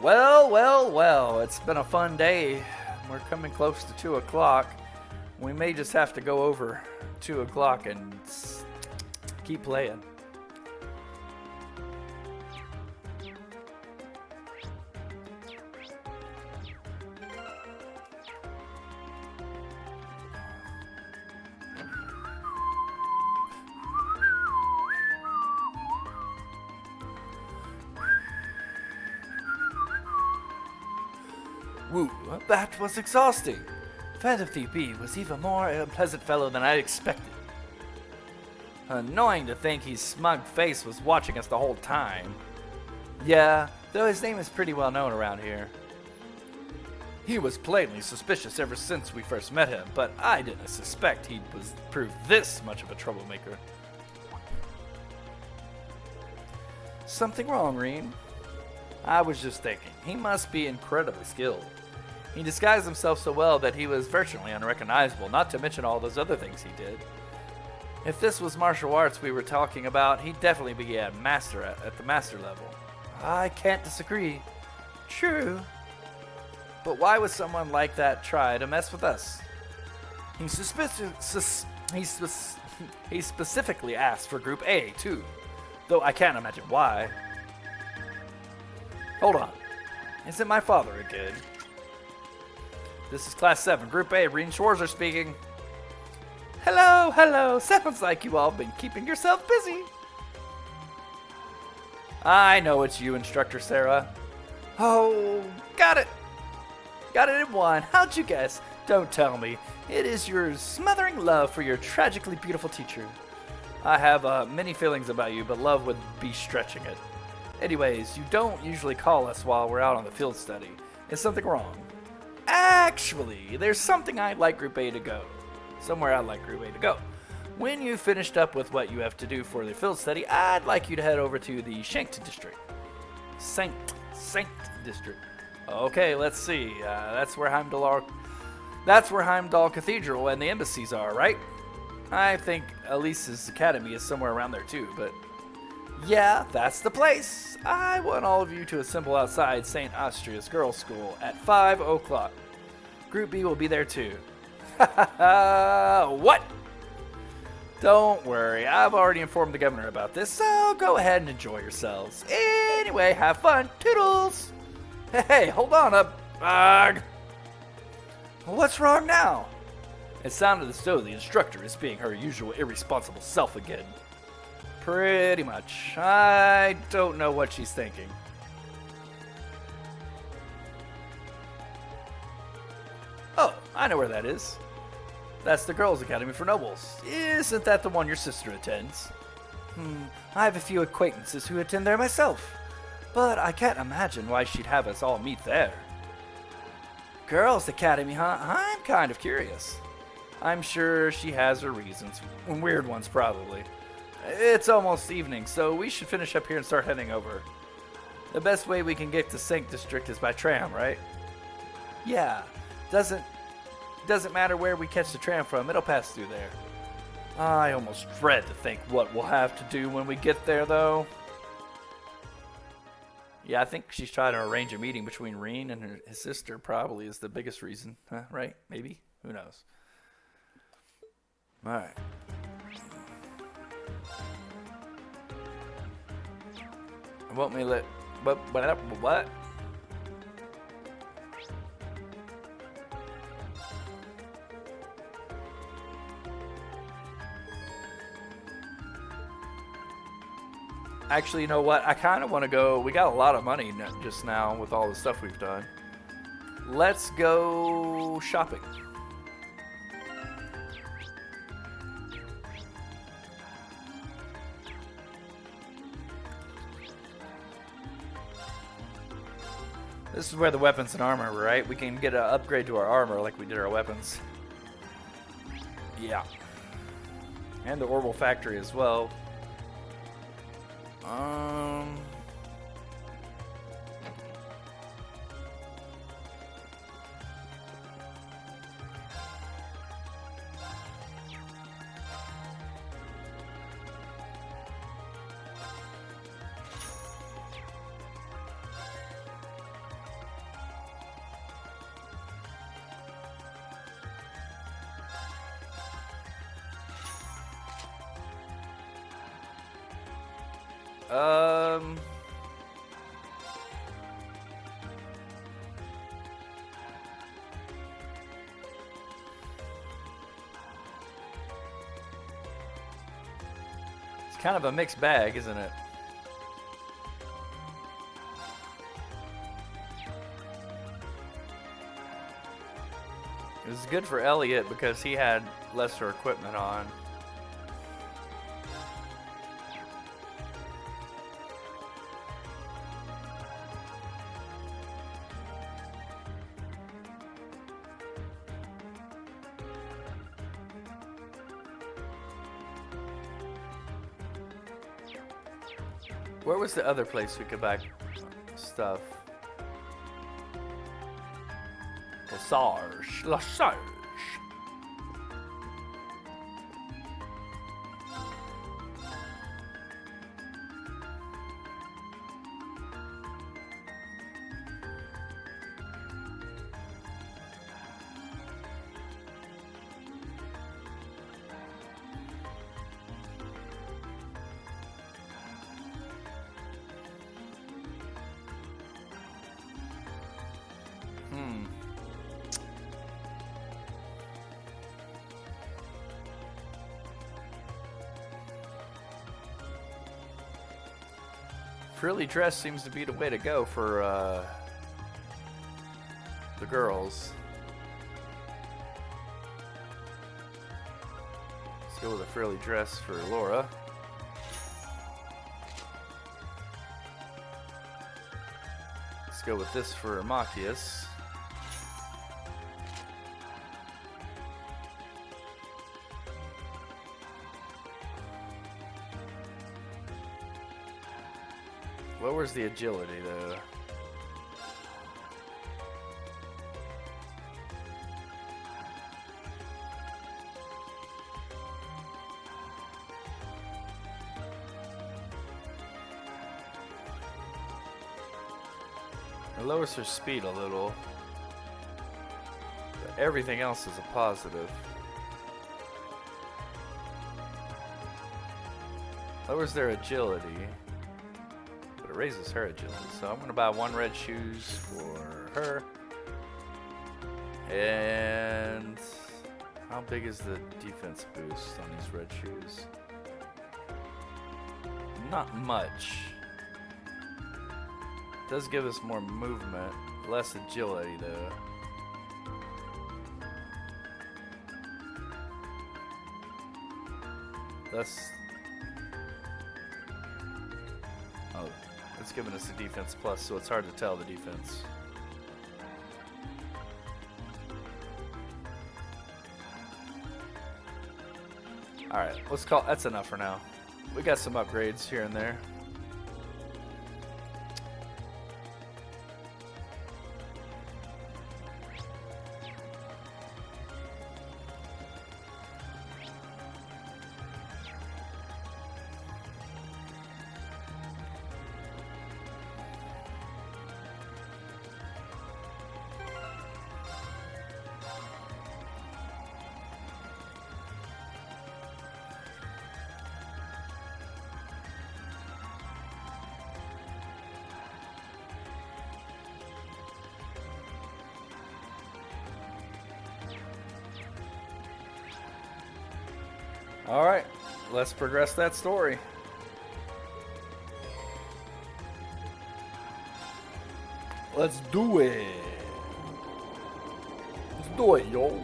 Well, well, well, it's been a fun day. We're coming close to 2 o'clock. We may just have to go over 2 o'clock and keep playing. Woo, that was exhausting. Phantom Thief B was even more a pleasant fellow than I expected. Annoying to think his smug face was watching us the whole time. Yeah, though his name is pretty well known around here. He was plainly suspicious ever since we first met him, but I didn't suspect he was proved this much of a troublemaker. Something wrong, Rean? I was just thinking, he must be incredibly skilled. He disguised himself so well that he was virtually unrecognizable, not to mention all those other things he did. If this was martial arts we were talking about, he'd definitely be a master at the master level. I can't disagree. True. But why would someone like that try to mess with us? He specifically asked for Group A, too. Though I can't imagine why. Hold on. Is it my father again? This is Class 7, Group A, Rean Schwarzer speaking. Hello, hello. Sounds like you all been keeping yourself busy. I know it's you, Instructor Sarah. Oh, got it. Got it in one. How'd you guess? Don't tell me. It is your smothering love for your tragically beautiful teacher. I have many feelings about you, but love would be stretching it. Anyways, you don't usually call us while we're out on the field study. Is something wrong? Actually, there's something I'd like Group A to go. Somewhere I'd like Group A to go. When you finished up with what you have to do for the field study, I'd like you to head over to the Shankt District. Sankt District. Okay, let's see. That's where Heimdall Cathedral and the embassies are, right? I think Elise's Academy is somewhere around there too, but yeah, that's the place. I want all of you to assemble outside St. Austria's Girls' School at 5 o'clock. Group B will be there too. What? Don't worry, I've already informed the governor about this, so go ahead and enjoy yourselves. Anyway, have fun. Toodles! Hey, hold on up. What's wrong now? It sounded as though the instructor is being her usual irresponsible self again. Pretty much. I don't know what she's thinking. Oh, I know where that is. That's the Girls' Academy for Nobles. Isn't that the one your sister attends? I have a few acquaintances who attend there myself, but I can't imagine why she'd have us all meet there. Girls' Academy, huh? I'm kind of curious. I'm sure she has her reasons. Weird ones, probably. It's almost evening, so we should finish up here and start heading over. The best way we can get to Sankt District is by tram, right? Yeah. Doesn't matter where we catch the tram from, it'll pass through there. I almost dread to think what we'll have to do when we get there, though. Yeah, I think she's trying to arrange a meeting between Rean and his sister probably is the biggest reason. Huh, right? Maybe? Who knows? Alright. Won't me let... What? Actually, you know what? I kind of want to go... We got a lot of money just now with all the stuff we've done. Let's go shopping. This is where the weapons and armor were, right? We can get an upgrade to our armor like we did our weapons. Yeah. And the Orbital Factory as well. Um. It's kind of a mixed bag, isn't it? It was good for Elliot because he had lesser equipment on. Where was the other place we could buy stuff? Lassage. Lassage. Frilly dress seems to be the way to go for the girls. Let's go with a frilly dress for Laura. Let's go with this for Machias. What was the agility though? It lowers her speed a little, but everything else is a positive. Lowers their agility, but it raises her agility. So I'm going to buy one red shoes for her. And how big is the defense boost on these red shoes? Not much. Does give us more movement, less agility though. Oh, it's giving us a defense plus, so it's hard to tell the defense. Alright, let's call that's enough for now. We got some upgrades here and there. All right, let's progress that story. Let's do it. Let's do it, yo.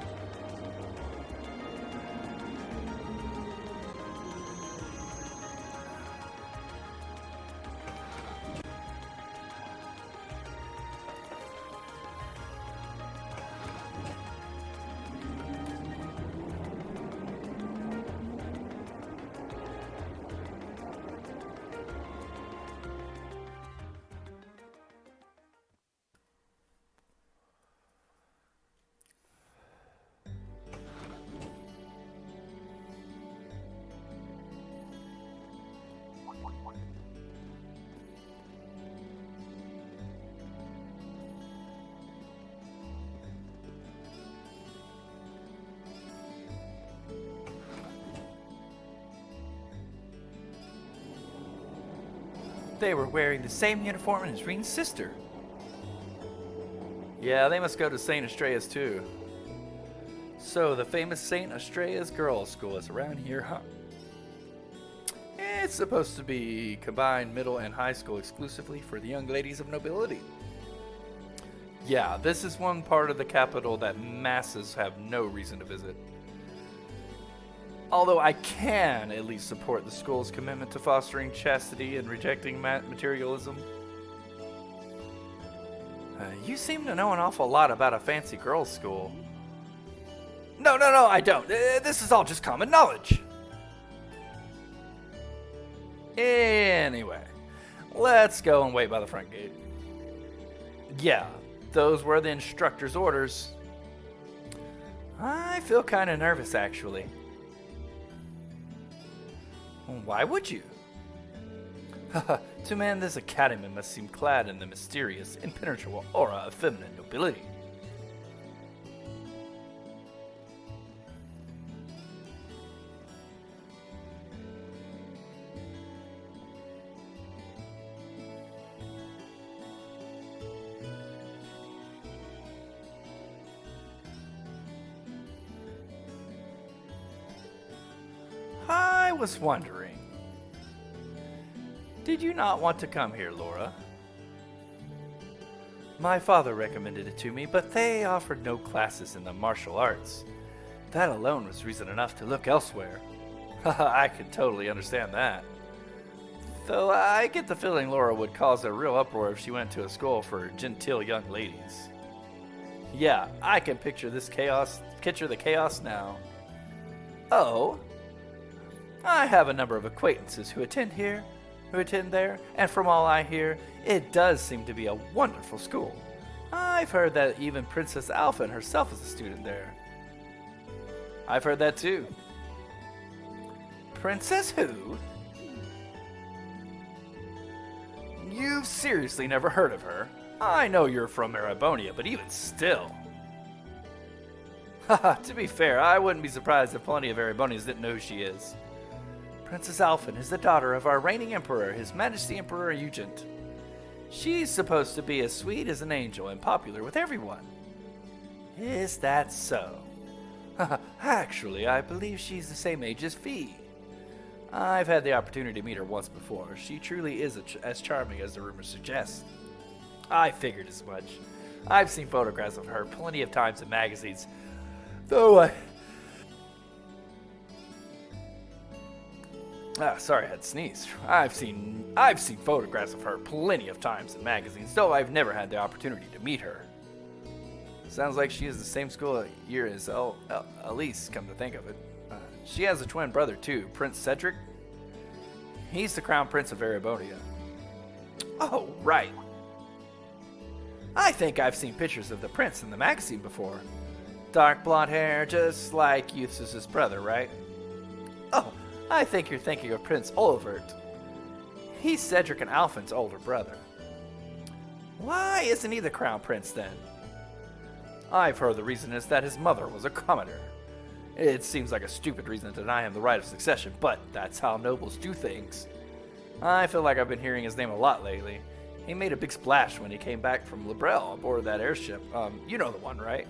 They were wearing the same uniform as Reen's sister. Yeah, they must go to St. Estrea's too. So, the famous St. Estrea's Girls' School is around here, huh? It's supposed to be combined middle and high school exclusively for the young ladies of nobility. Yeah, this is one part of the capital that masses have no reason to visit. Although I can at least support the school's commitment to fostering chastity and rejecting materialism. You seem to know an awful lot about a fancy girls' school. No, I don't. This is all just common knowledge. Anyway, let's go and wait by the front gate. Yeah, those were the instructor's orders. I feel kind of nervous, actually. Why would you? To man this academy must seem clad in the mysterious, impenetrable aura of feminine nobility. I was wondering, did you not want to come here, Laura? My father recommended it to me, but they offered no classes in the martial arts. That alone was reason enough to look elsewhere. I can totally understand that. Though I get the feeling Laura would cause a real uproar if she went to a school for genteel young ladies. Yeah, I can picture the chaos now. Oh? I have a number of acquaintances who attend there, and from all I hear, it does seem to be a wonderful school. I've heard that even Princess Alphen herself is a student there. I've heard that too. Princess who? You've seriously never heard of her? I know you're from Erebonia, but even still. Haha, to be fair, I wouldn't be surprised if plenty of Erebonians didn't know who she is. Princess Alphen is the daughter of our reigning emperor, His Majesty Emperor Eugent. She's supposed to be as sweet as an angel and popular with everyone. Is that so? Actually, I believe she's the same age as Fee. I've had the opportunity to meet her once before. She truly is as charming as the rumors suggest. I figured as much. I've seen photographs of her plenty of times in magazines, though sorry, I had to sneeze. I've seen photographs of her plenty of times in magazines, though I've never had the opportunity to meet her. Sounds like she is the same school year as Elise, come to think of it. She has a twin brother too, Prince Cedric. He's the crown prince of Erebonia. Oh, right. I think I've seen pictures of the prince in the magazine before. Dark blonde hair, just like Eustace's brother, right? Oh, I think you're thinking of Prince Olivert. He's Cedric and Alphen's older brother. Why isn't he the crown prince then? I've heard the reason is that his mother was a commodore. It seems like a stupid reason to deny him the right of succession, but that's how nobles do things. I feel like I've been hearing his name a lot lately. He made a big splash when he came back from Librel aboard that airship. You know the one, right?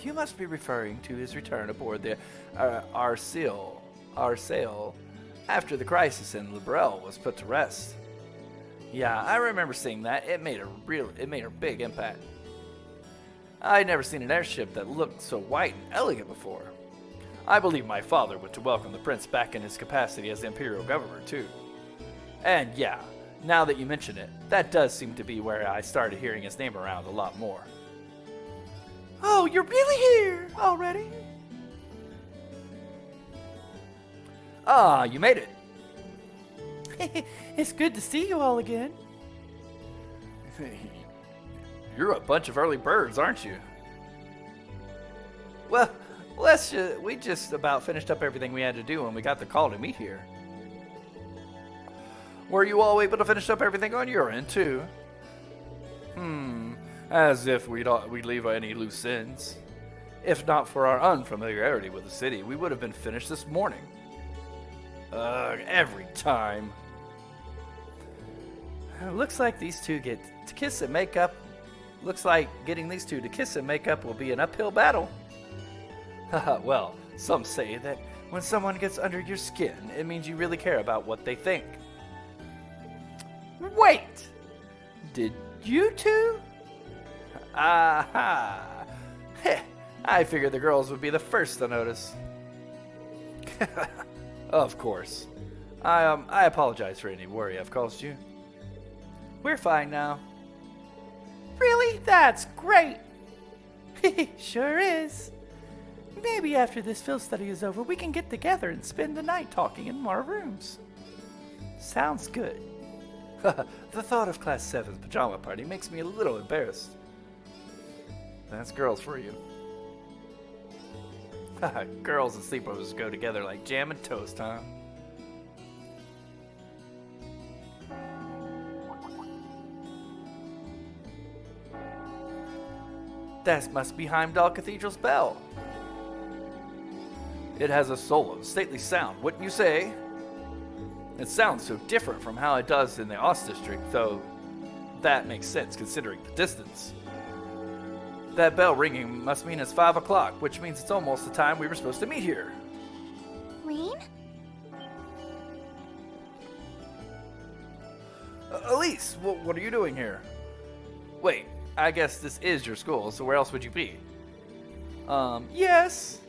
You must be referring to his return aboard the Arsail after the crisis in Librel was put to rest. Yeah, I remember seeing that. It made a big impact. I'd never seen an airship that looked so white and elegant before. I believe my father went to welcome the prince back in his capacity as the imperial governor too. And yeah, now that you mention it, that does seem to be where I started hearing his name around a lot more. Oh, you're really here already? You made it. It's good to see you all again. You're a bunch of early birds, aren't you? Well, we just about finished up everything we had to do when we got the call to meet here. Were you all able to finish up everything on your end, too? As if we'd leave any loose ends. If not for our unfamiliarity with the city, we would have been finished this morning. Every time. Looks like these two get to kiss and make up. Looks like getting these two to kiss and make up will be an uphill battle. Well, some say that when someone gets under your skin, it means you really care about what they think. Wait! Did you two? Aha! Heh, I figured the girls would be the first to notice. Of course. I apologize for any worry I've caused you. We're fine now. Really? That's great! Sure is. Maybe after this field study is over, we can get together and spend the night talking in our rooms. Sounds good. The thought of Class 7's pajama party makes me a little embarrassed. That's girls for you. Girls and sleepovers go together like jam and toast, huh? That must be Heimdall Cathedral's bell. It has a solo, stately sound, wouldn't you say? It sounds so different from how it does in the Ost district, though that makes sense considering the distance. That bell ringing must mean it's 5 o'clock, which means it's almost the time we were supposed to meet here. Rean? Elise, what are you doing here? Wait, I guess this is your school, so where else would you be? Yes.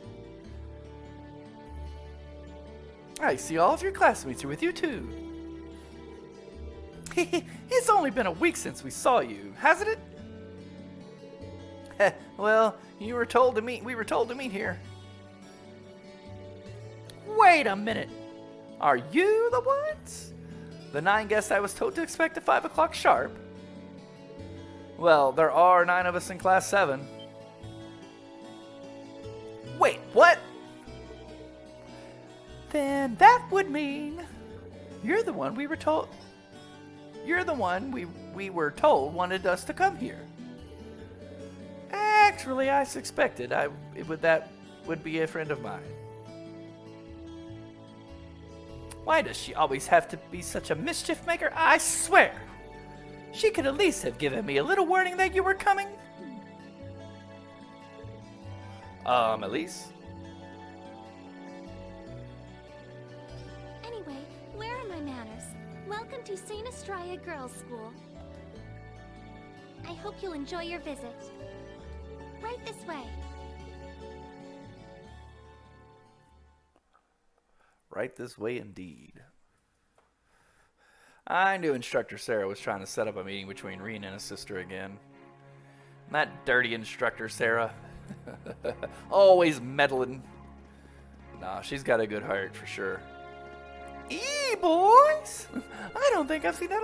I see all of your classmates are with you too. It's only been a week since we saw you, hasn't it? Well, we were told to meet here. Wait a minute. Are you the ones? The 9 guests I was told to expect at 5 o'clock sharp? Well, there are 9 of us in Class 7. Wait, what? Then that would mean you're the one we were told. You're the one we were told wanted us to come here. Actually, I suspected that would be a friend of mine. Why does she always have to be such a mischief maker? I swear! She could at least have given me a little warning that you were coming. Elise? Anyway, where are my manners? Welcome to St. Estrella Girls' School. I hope you'll enjoy your visit. Right this way. Right this way indeed. I knew Instructor Sarah was trying to set up a meeting between Rean and his sister again. That dirty Instructor Sarah. Always meddling. Nah, she's got a good heart for sure. Boys! I don't think I've seen that.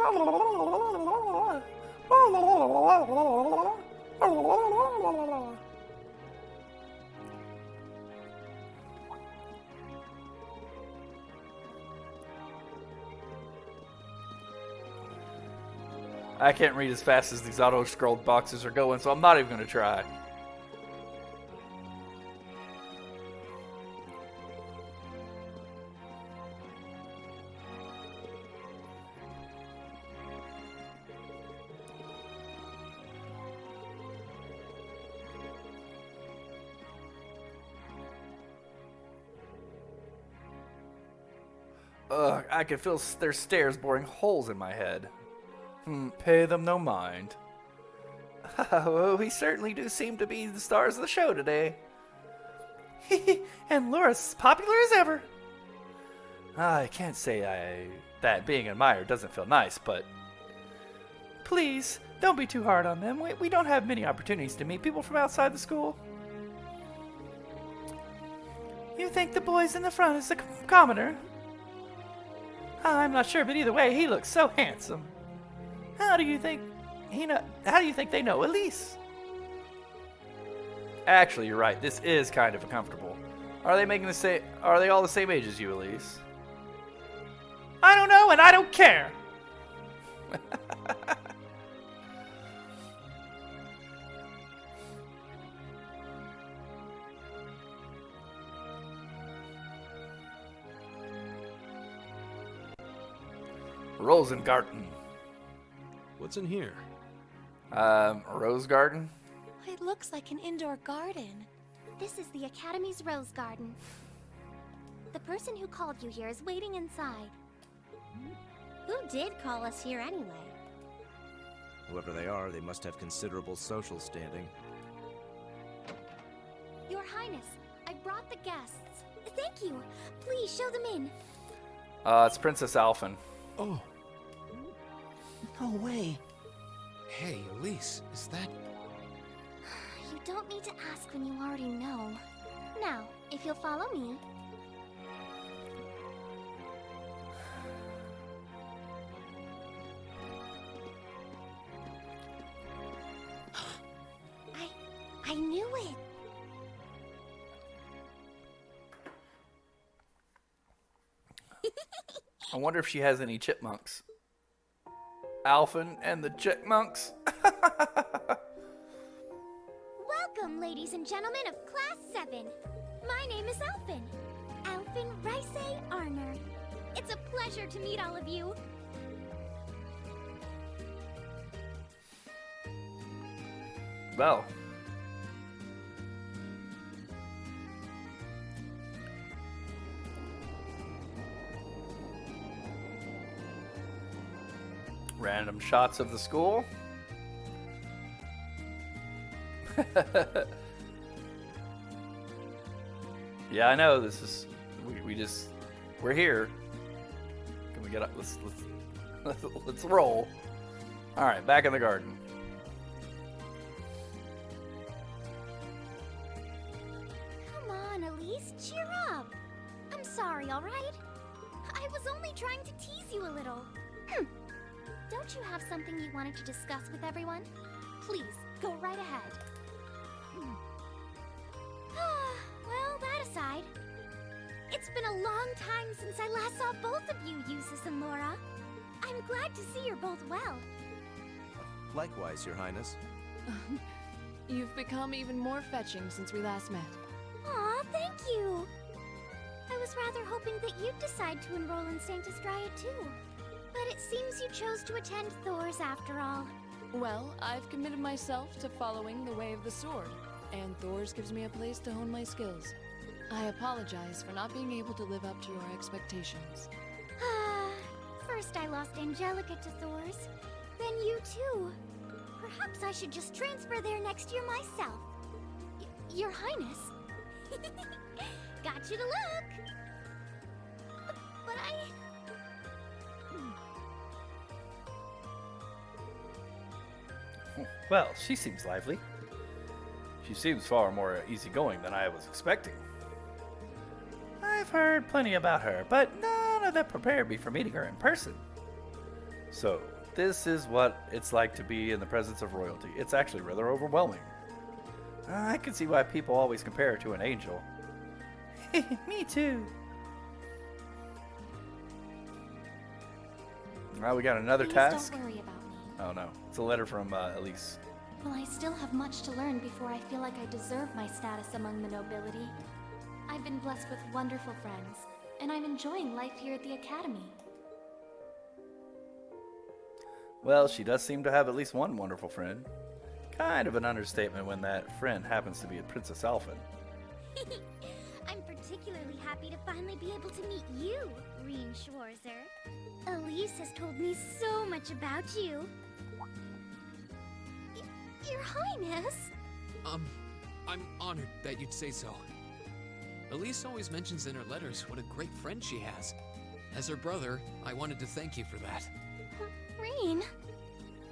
I can't read as fast as these auto-scrolled boxes are going, so I'm not even going to try. Ugh, I can feel their stares boring holes in my head. Pay them no mind. Well, we certainly do seem to be the stars of the show today. And Laura's popular as ever. I can't say that being admired doesn't feel nice, but... Please, don't be too hard on them. We don't have many opportunities to meet people from outside the school. You think the boys in the front is the commoner? I'm not sure, but either way, he looks so handsome. How do you think they know Elise? Actually, you're right. This is kind of uncomfortable. Are they all the same age as you, Elise? I don't know, and I don't care. Rosengarten. What's in here? Rose garden? It looks like an indoor garden. This is the Academy's Rose Garden. The person who called you here is waiting inside. Who did call us here anyway? Whoever they are, they must have considerable social standing. Your Highness, I brought the guests. Thank you. Please show them in. It's Princess Alphen. Oh, No way. hey, Elise, is that... You don't need to ask when you already know. Now, if you'll follow me. I knew it. I wonder if she has any chipmunks. Alphen and the chipmunks. Welcome, ladies and gentlemen of Class 7. My name is Alphen. Alphen Rice Arner. It's a pleasure to meet all of you. Well. Random shots of the school. Yeah, I know. This is we're here. Can we get up? Let's roll. All right, back in the garden. Come on, Elise, cheer up. I'm sorry, all right? I was only trying to tease you a little. Don't you have something you wanted to discuss with everyone? Please, go right ahead. Well, that aside, it's been a long time since I last saw both of you, Eustace and Laura. I'm glad to see you're both well. Likewise, Your Highness. You've become even more fetching since we last met. Aw, thank you. I was rather hoping that you'd decide to enroll in Saint Estrella too. But it seems you chose to attend Thor's after all. Well, I've committed myself to following the way of the sword, and Thor's gives me a place to hone my skills. I apologize for not being able to live up to your expectations. First I lost Angelica to Thor's, then you too. Perhaps I should just transfer there next year myself. Your Highness. Got you to look. But I... Well, she seems lively. She seems far more easygoing than I was expecting. I've heard plenty about her, but none of that prepared me for meeting her in person. So, this is what it's like to be in the presence of royalty. It's actually rather overwhelming. I can see why people always compare her to an angel. Me too. Well, we got another Please task. don't worry about me. Oh no, it's a letter from Elise. Well, I still have much to learn before I feel like I deserve my status among the nobility. I've been blessed with wonderful friends, and I'm enjoying life here at the Academy. Well, she does seem to have at least one wonderful friend. Kind of an understatement when that friend happens to be a Princess Alphen. I'm particularly happy to finally be able to meet you, Reen Schwarzer. Elise has told me so much about you. Your Highness? I'm honored that you'd say so. Elise always mentions in her letters what a great friend she has. As her brother, I wanted to thank you for that. Reen?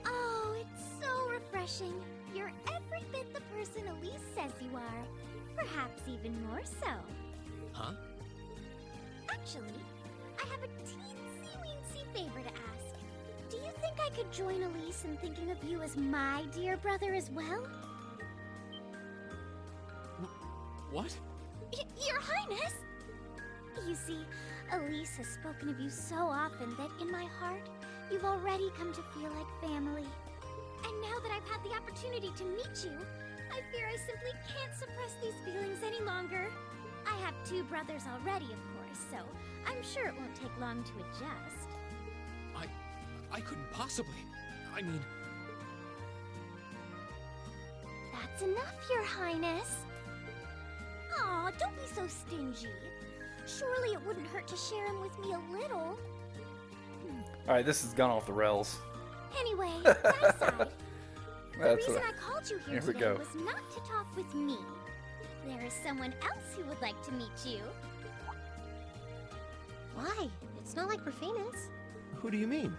Oh, it's so refreshing. You're every bit the person Elise says you are. Perhaps even more so. Huh? Actually, I have a teensy-weensy favor to ask. Do you think I could join Elise in thinking of you as my dear brother as well? What? Your Highness! You see, Elise has spoken of you so often that in my heart, you've already come to feel like family. And now that I've had the opportunity to meet you, I fear I simply can't suppress these feelings any longer. I have 2 brothers already, of course, so I'm sure it won't take long to adjust. I couldn't possibly. I mean, That's enough, Your Highness. Aw, don't be so stingy. Surely it wouldn't hurt to share him with me a little. All right, this has gone off the rails. Anyway, that aside, the That's reason what I called you here Here we today go. was not to talk with me. There is someone else who would like to meet you. Why? It's not like we're famous. Who do you mean?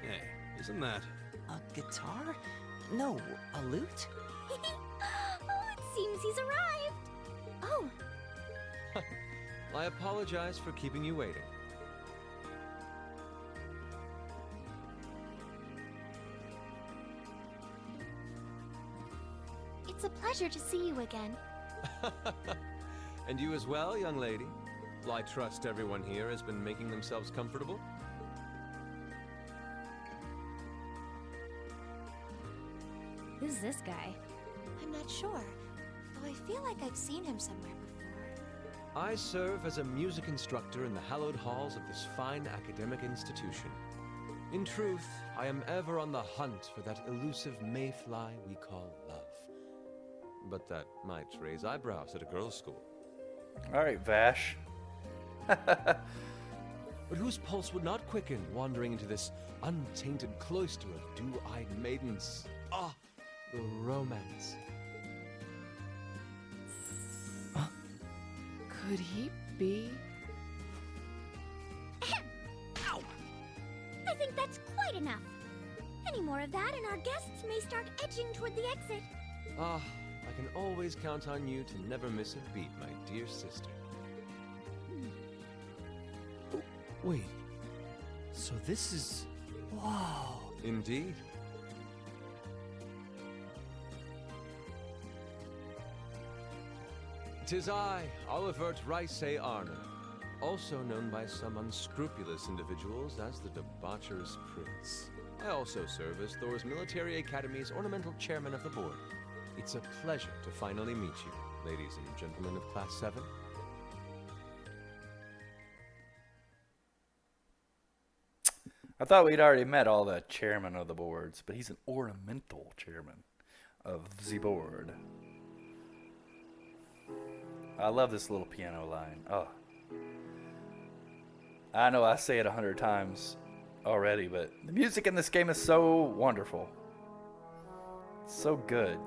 Hey, isn't that... A guitar? No, a lute? Oh, it seems he's arrived. Oh, I apologize for keeping you waiting. it's a pleasure to see you again. And you as well, young lady? Well, I trust everyone here has been making themselves comfortable? Who's this guy? I'm not sure, though I feel like I've seen him somewhere before. I serve as a music instructor in the hallowed halls of this fine academic institution. In truth, I am ever on the hunt for that elusive mayfly we call love. But that might raise eyebrows at a girls' school. All right, Vash. But whose pulse would not quicken wandering into this untainted cloister of dew-eyed maidens? Ah, the romance. Could he be? I think that's quite enough. Any more of that, and our guests may start edging toward the exit. Ah, I can always count on you to never miss a beat, my dear sister. Wait. So this is... Whoa. Indeed. Tis I, Olivert Rice Arner, also known by some unscrupulous individuals as the Debaucherous Prince. I also serve as Thor's Military Academy's ornamental chairman of the board. It's a pleasure to finally meet you, ladies and gentlemen of Class 7. I thought we'd already met all the chairman of the boards, but he's an ornamental chairman of the board. I love this little piano line. Oh. I know I say it 100 times already, but the music in this game is so wonderful. So good.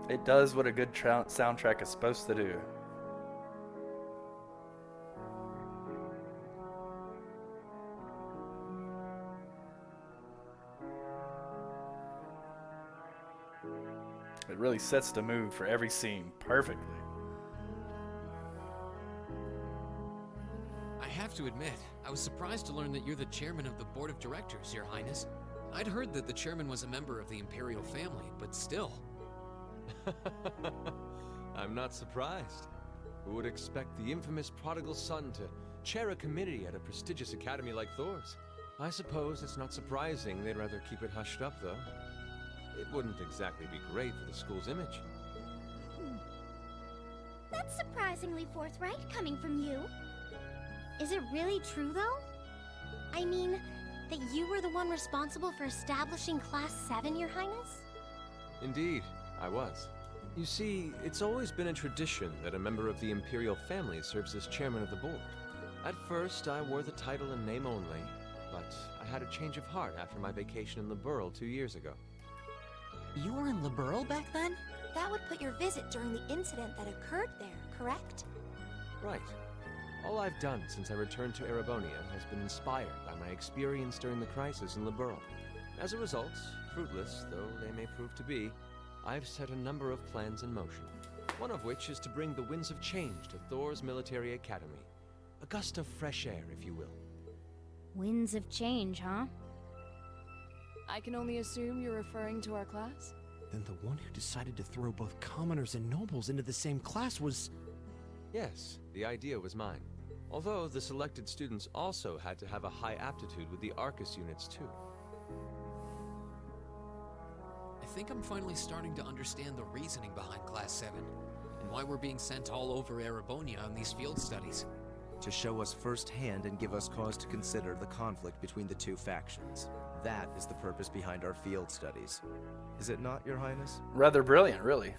It does what a good soundtrack is supposed to do. It really sets the mood for every scene perfectly. I have to admit, I was surprised to learn that you're the chairman of the board of directors, Your Highness. I'd heard that the chairman was a member of the Imperial family, but still. I'm not surprised. Who would expect the infamous prodigal son to chair a committee at a prestigious academy like Thor's? I suppose it's not surprising they'd rather keep it hushed up, though. It wouldn't exactly be great for the school's image. That's surprisingly forthright coming from you. Is it really true, though? I mean, that you were the one responsible for establishing Class 7, Your Highness? Indeed, I was. You see, it's always been a tradition that a member of the Imperial family serves as chairman of the board. At first, I wore the title in name only, but I had a change of heart after my vacation in Liberl 2 years ago. You were in Liberl back then? That would put your visit during the incident that occurred there, correct? Right. All I've done since I returned to Erebonia has been inspired by my experience during the crisis in Liberl. As a result, fruitless though they may prove to be, I've set a number of plans in motion. One of which is to bring the winds of change to Thor's Military Academy. A gust of fresh air, if you will. Winds of change, huh? I can only assume you're referring to our class? Then the one who decided to throw both commoners and nobles into the same class was... Yes, the idea was mine. Although the selected students also had to have a high aptitude with the Arcus units too. I think I'm finally starting to understand the reasoning behind Class 7, and why we're being sent all over Erebonia on these field studies. to show us firsthand and give us cause to consider the conflict between the two factions. That is the purpose behind our field studies. Is it not, Your Highness? Rather brilliant, really.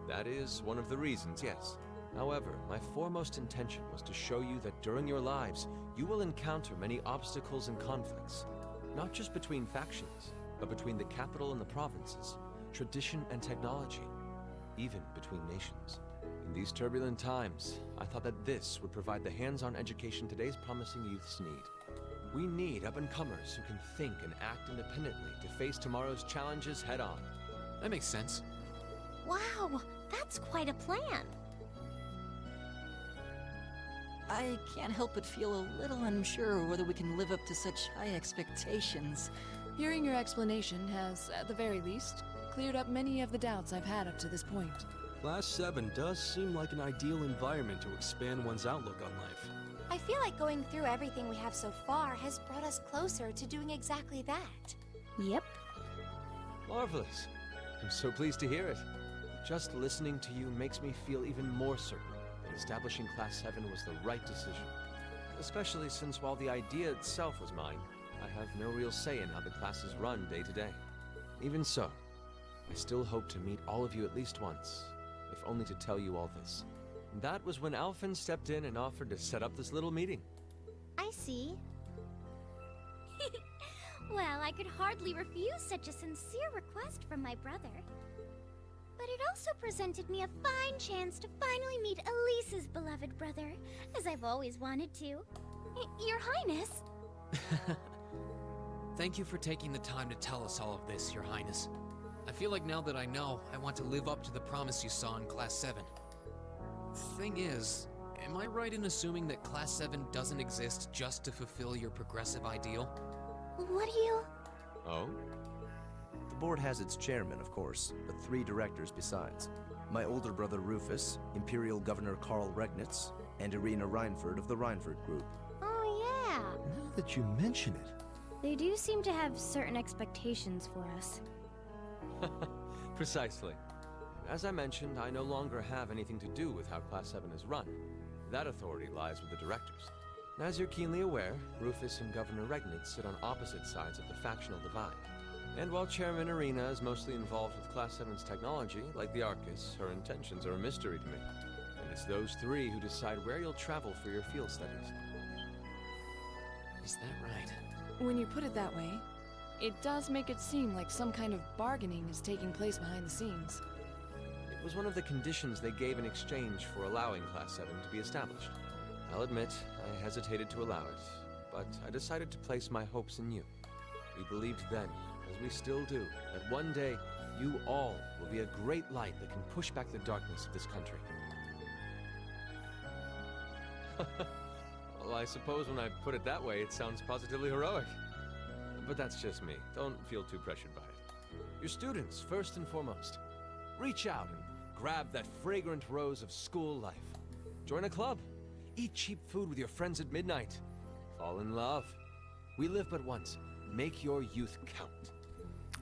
That is one of the reasons, yes. However, my foremost intention was to show you that during your lives, you will encounter many obstacles and conflicts. Not just between factions, but between the capital and the provinces, tradition and technology, even between nations. In these turbulent times, I thought that this would provide the hands-on education today's promising youths need. We need up-and-comers who can think and act independently to face tomorrow's challenges head-on. That makes sense. Wow, that's quite a plan. I can't help but feel a little unsure whether we can live up to such high expectations. Hearing your explanation has, at the very least, cleared up many of the doubts I've had up to this point. Class 7 does seem like an ideal environment to expand one's outlook on life. I feel like going through everything we have so far has brought us closer to doing exactly that. Yep. Marvelous. I'm so pleased to hear it. Just listening to you makes me feel even more certain that establishing Class 7 was the right decision. Especially since while the idea itself was mine, I have no real say in how the classes run day to day. Even so, I still hope to meet all of you at least once, if only to tell you all this. And that was when Alphen stepped in and offered to set up this little meeting. I see. Well, I could hardly refuse such a sincere request from my brother. But it also presented me a fine chance to finally meet Elise's beloved brother, as I've always wanted to. Your Highness. Thank you for taking the time to tell us all of this, Your Highness. I feel like now that I know, I want to live up to the promise you saw in Class 7. Thing is, am I right in assuming that Class 7 doesn't exist just to fulfill your progressive ideal? What do you... Oh? The board has its chairman, of course, but 3 directors besides. My older brother Rufus, Imperial Governor Carl Regnitz, and Irina Reinford of the Reinford Group. Oh, yeah. Now that you mention it, They do seem to have certain expectations for us. Precisely. As I mentioned, I no longer have anything to do with how Class 7 is run. That authority lies with the directors. As you're keenly aware, Rufus and Governor Regnitz sit on opposite sides of the factional divide. And while Chairman Irina is mostly involved with Class 7's technology, like the Arcus, her intentions are a mystery to me. And it's those 3 who decide where you'll travel for your field studies. Is that right? When you put it that way, it does make it seem like some kind of bargaining is taking place behind the scenes. It was one of the conditions they gave in exchange for allowing Class 7 to be established. I'll admit, I hesitated to allow it, but I decided to place my hopes in you. We believed then, as we still do, that one day, you all will be a great light that can push back the darkness of this country. Well, I suppose when I put it that way, it sounds positively heroic. But that's just me. Don't feel too pressured by it. Your students, first and foremost. Reach out and grab that fragrant rose of school life. Join a club. Eat cheap food with your friends at midnight. Fall in love. We live but once. Make your youth count.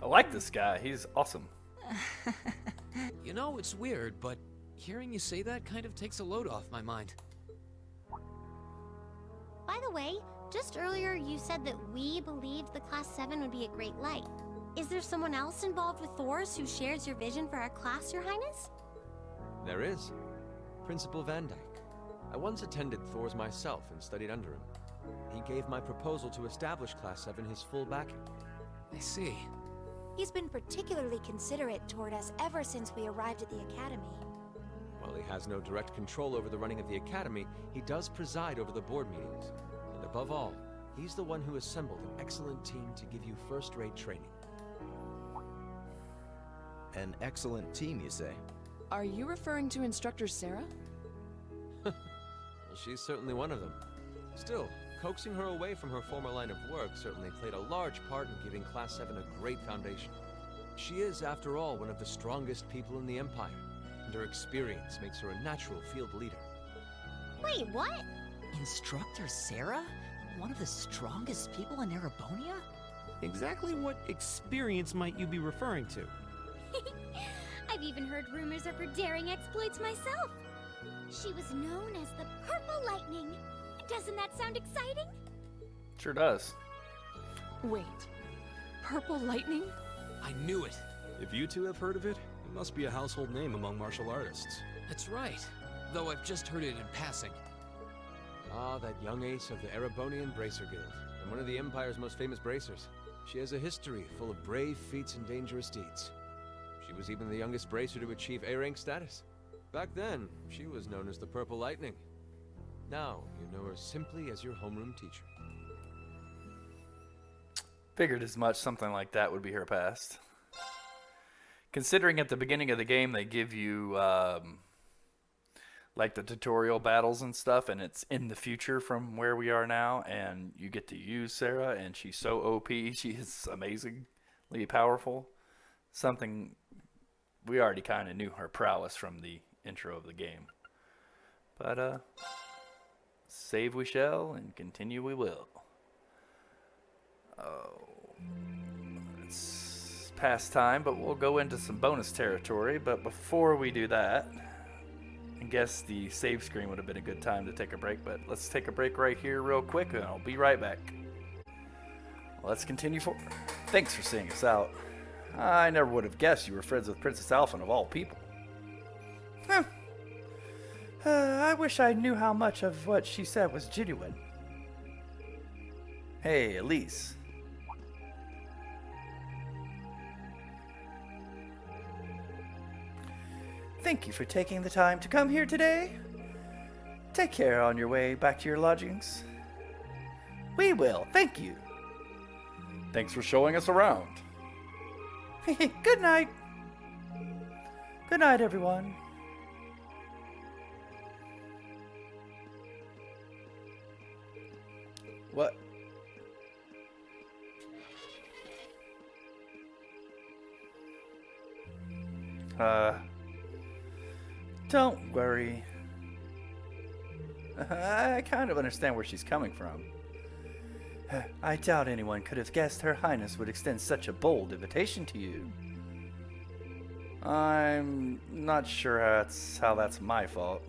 I like this guy. He's awesome. You know, it's weird, but hearing you say that kind of takes a load off my mind. By the way, just earlier you said that we believed the Class 7 would be a great light. Is there someone else involved with Thor's who shares your vision for our class, Your Highness? There is. Principal Van Dyke. I once attended Thor's myself and studied under him. He gave my proposal to establish Class 7 his full backing. I see. He's been particularly considerate toward us ever since we arrived at the Academy. While he has no direct control over the running of the Academy, he does preside over the board meetings. And above all, he's the one who assembled an excellent team to give you first-rate training. An excellent team, you say? Are you referring to Instructor Sarah? Well, she's certainly one of them. Still, coaxing her away from her former line of work certainly played a large part in giving Class 7 a great foundation. She is, after all, one of the strongest people in the Empire, and her experience makes her a natural field leader. Wait, what? Instructor Sarah? One of the strongest people in Erebonia? exactly what experience might you be referring to? I've even heard rumors of her daring exploits myself. She was known as the Purple Lightning lightning. Doesn't that sound exciting? Sure does. Wait. Purple lightning? I knew it. If you two have heard of it, it must be a household name among martial artists. That's right. Though I've just heard it in passing. Ah, that young ace of the Erebonian Bracer Guild, and one of the Empire's most famous bracers. She has a history full of brave feats and dangerous deeds. She was even the youngest bracer to achieve A-rank status. Back then, she was known as the Purple Lightning. Now, you know her simply as your homeroom teacher. Figured as much. Something like that would be her past. Considering at the beginning of the game they give you like the tutorial battles and stuff, and it's in the future from where we are now, and you get to use Sarah, and she's so OP. She is amazingly powerful. Something we already kind of knew her prowess from the intro of the game. But save we shall, and continue we will. Oh, it's past time, but we'll go into some bonus territory. But before we do that, I guess the save screen would have been a good time to take a break, but let's take a break right here real quick, and I'll be right back. Let's continue forward. Thanks for seeing us out. I never would have guessed you were friends with Princess Alphen of all people. I wish I knew how much of what she said was genuine. Hey, Elise. Thank you for taking the time to come here today. Take care on your way back to your lodgings. We will, thank you. Thanks for showing us around. Good night. Good night, everyone. What? Don't worry. I kind of understand where she's coming from. I doubt anyone could have guessed Her Highness would extend such a bold invitation to you. I'm not sure how that's my fault.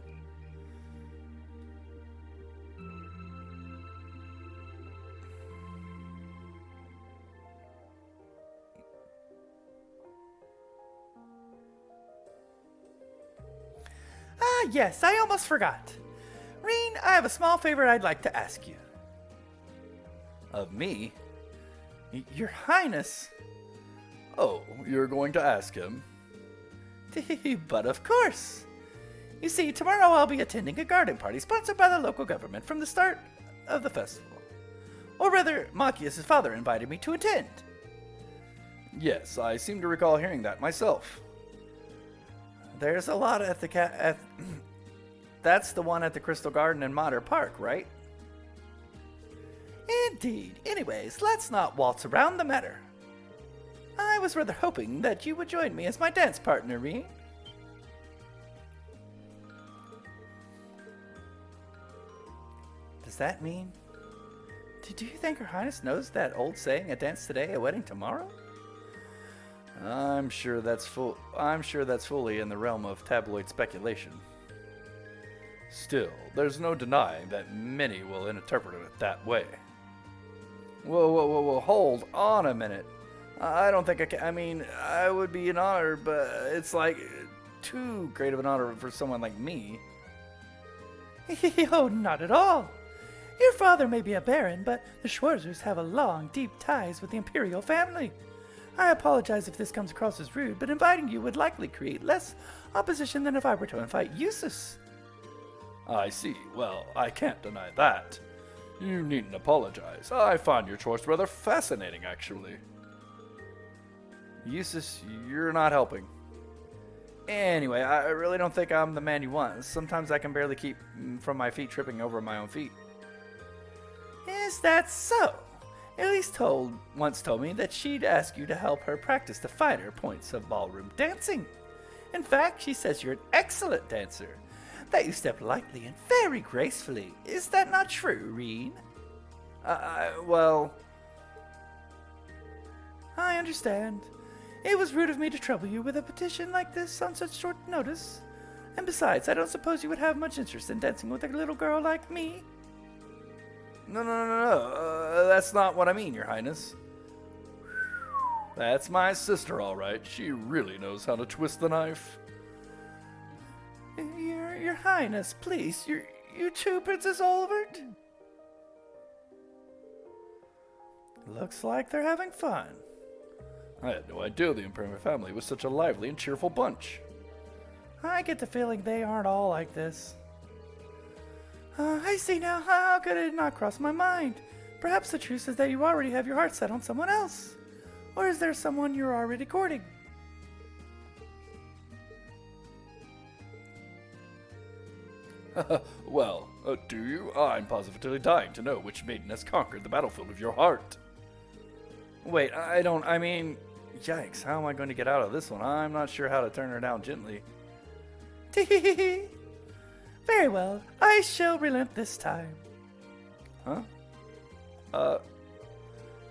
Yes, I almost forgot. Rean, I have a small favor I'd like to ask you. Of me? Your Highness? Oh, you're going to ask him? But of course. You see, tomorrow I'll be attending a garden party sponsored by the local government from the start of the festival. Or rather, Machias' father invited me to attend. Yes, I seem to recall hearing that myself. There's a lot at the that's the one at the Crystal Garden in Mater Park, right? Indeed. Anyways, let's not waltz around the matter. I was rather hoping that you would join me as my dance partner, Rean. Does that mean... Do you think Her Highness knows that old saying, a dance today, a wedding tomorrow? I'm sure that's fully in the realm of tabloid speculation. Still, there's no denying that many will interpret it that way. Whoa, hold on a minute. I don't think I can. I mean, I would be an honor, but it's like too great of an honor for someone like me. Oh, not at all. Your father may be a baron, but the Schwarzers have a long, deep ties with the imperial family. I apologize if this comes across as rude, but inviting you would likely create less opposition than if I were to invite Eustace. I see. Well, I can't deny that. You needn't apologize. I find your choice rather fascinating, actually. Eustace, you're not helping. Anyway, I really don't think I'm the man you want. Sometimes I can barely keep from my feet tripping over my own feet. Is that so? Elise once told me that she'd ask you to help her practice the finer points of ballroom dancing. In fact, she says you're an excellent dancer, that you step lightly and very gracefully. Is that not true, Rean? Well... I understand. It was rude of me to trouble you with a petition like this on such short notice. And besides, I don't suppose you would have much interest in dancing with a little girl like me. No. That's not what I mean, Your Highness. That's my sister, all right. She really knows how to twist the knife. Your Highness, please. You too, Princess Olivert? Looks like they're having fun. I had no idea the Imperial family was such a lively and cheerful bunch. I get the feeling they aren't all like this. I see now. How could it not cross my mind? Perhaps the truth is that you already have your heart set on someone else. Or is there someone you're already courting? Well, do you? I'm positively dying to know which maiden has conquered the battlefield of your heart. Wait, I mean, yikes, how am I going to get out of this one? I'm not sure how to turn her down gently. Tee-hee-hee-hee. Very well, I shall relent this time. Huh?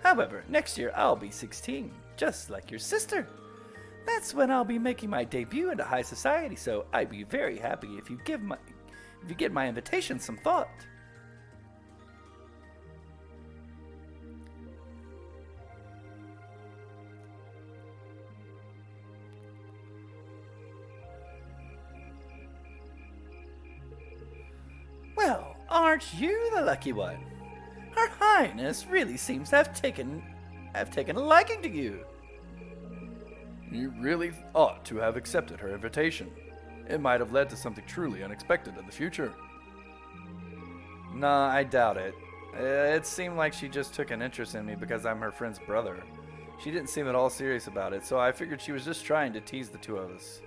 However, next year I'll be 16, just like your sister. That's when I'll be making my debut into high society, so I'd be very happy if you give my invitation some thought. Well, aren't you the lucky one? Her Highness really seems to have taken a liking to you. You really ought to have accepted her invitation. It might have led to something truly unexpected in the future. Nah, I doubt it. It seemed like she just took an interest in me because I'm her friend's brother. She didn't seem at all serious about it, so I figured she was just trying to tease the two of us.